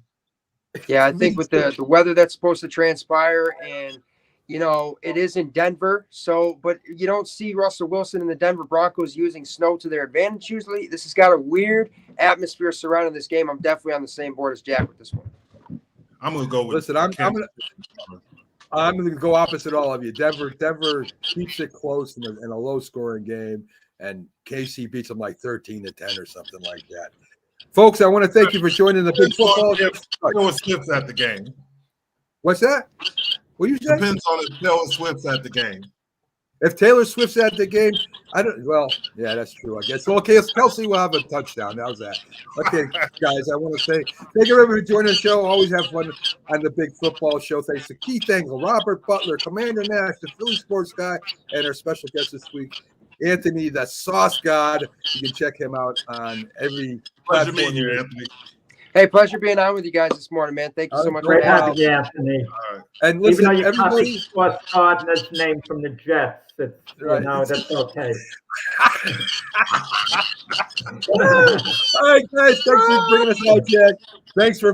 Yeah, I think with the weather that's supposed to transpire, and it is in Denver. So, but you don't see Russell Wilson and the Denver Broncos using snow to their advantage. Usually, this has got a weird atmosphere surrounding this game. I'm definitely on the same board as Jack with this one. I'm gonna go with. Listen, I'm gonna go opposite all of you. Denver keeps it close in a low-scoring game, and KC beats them like 13-10 or something like that. Folks, I want to thank you for joining the Big Football. Taylor Swift's at the game. What's that? What you say? Depends on if Taylor Swift's at the game. If Taylor Swift's at the game, yeah, that's true, I guess. Well, okay, Kelsey will have a touchdown. How's that? Okay, guys, I want to say thank you everybody for joining the show. Always have fun on the Big Football Show. Thanks to Keith Engel, Robert Butler, Commander Nash, the Philly Sports Guy, and our special guest this week, Anthony, the Sauce God. You can check him out on every Pleasure platform meeting you, here. Anthony. Hey, pleasure being on with you guys this morning, man. Thank you so much for Great having having me. you, Anthony. All right. And Even listen, though you everybody. copied Sauce Gardner's name from the Jets, it's, Right. that's okay. All right, guys. Thanks for bringing us out, Jack. Thanks for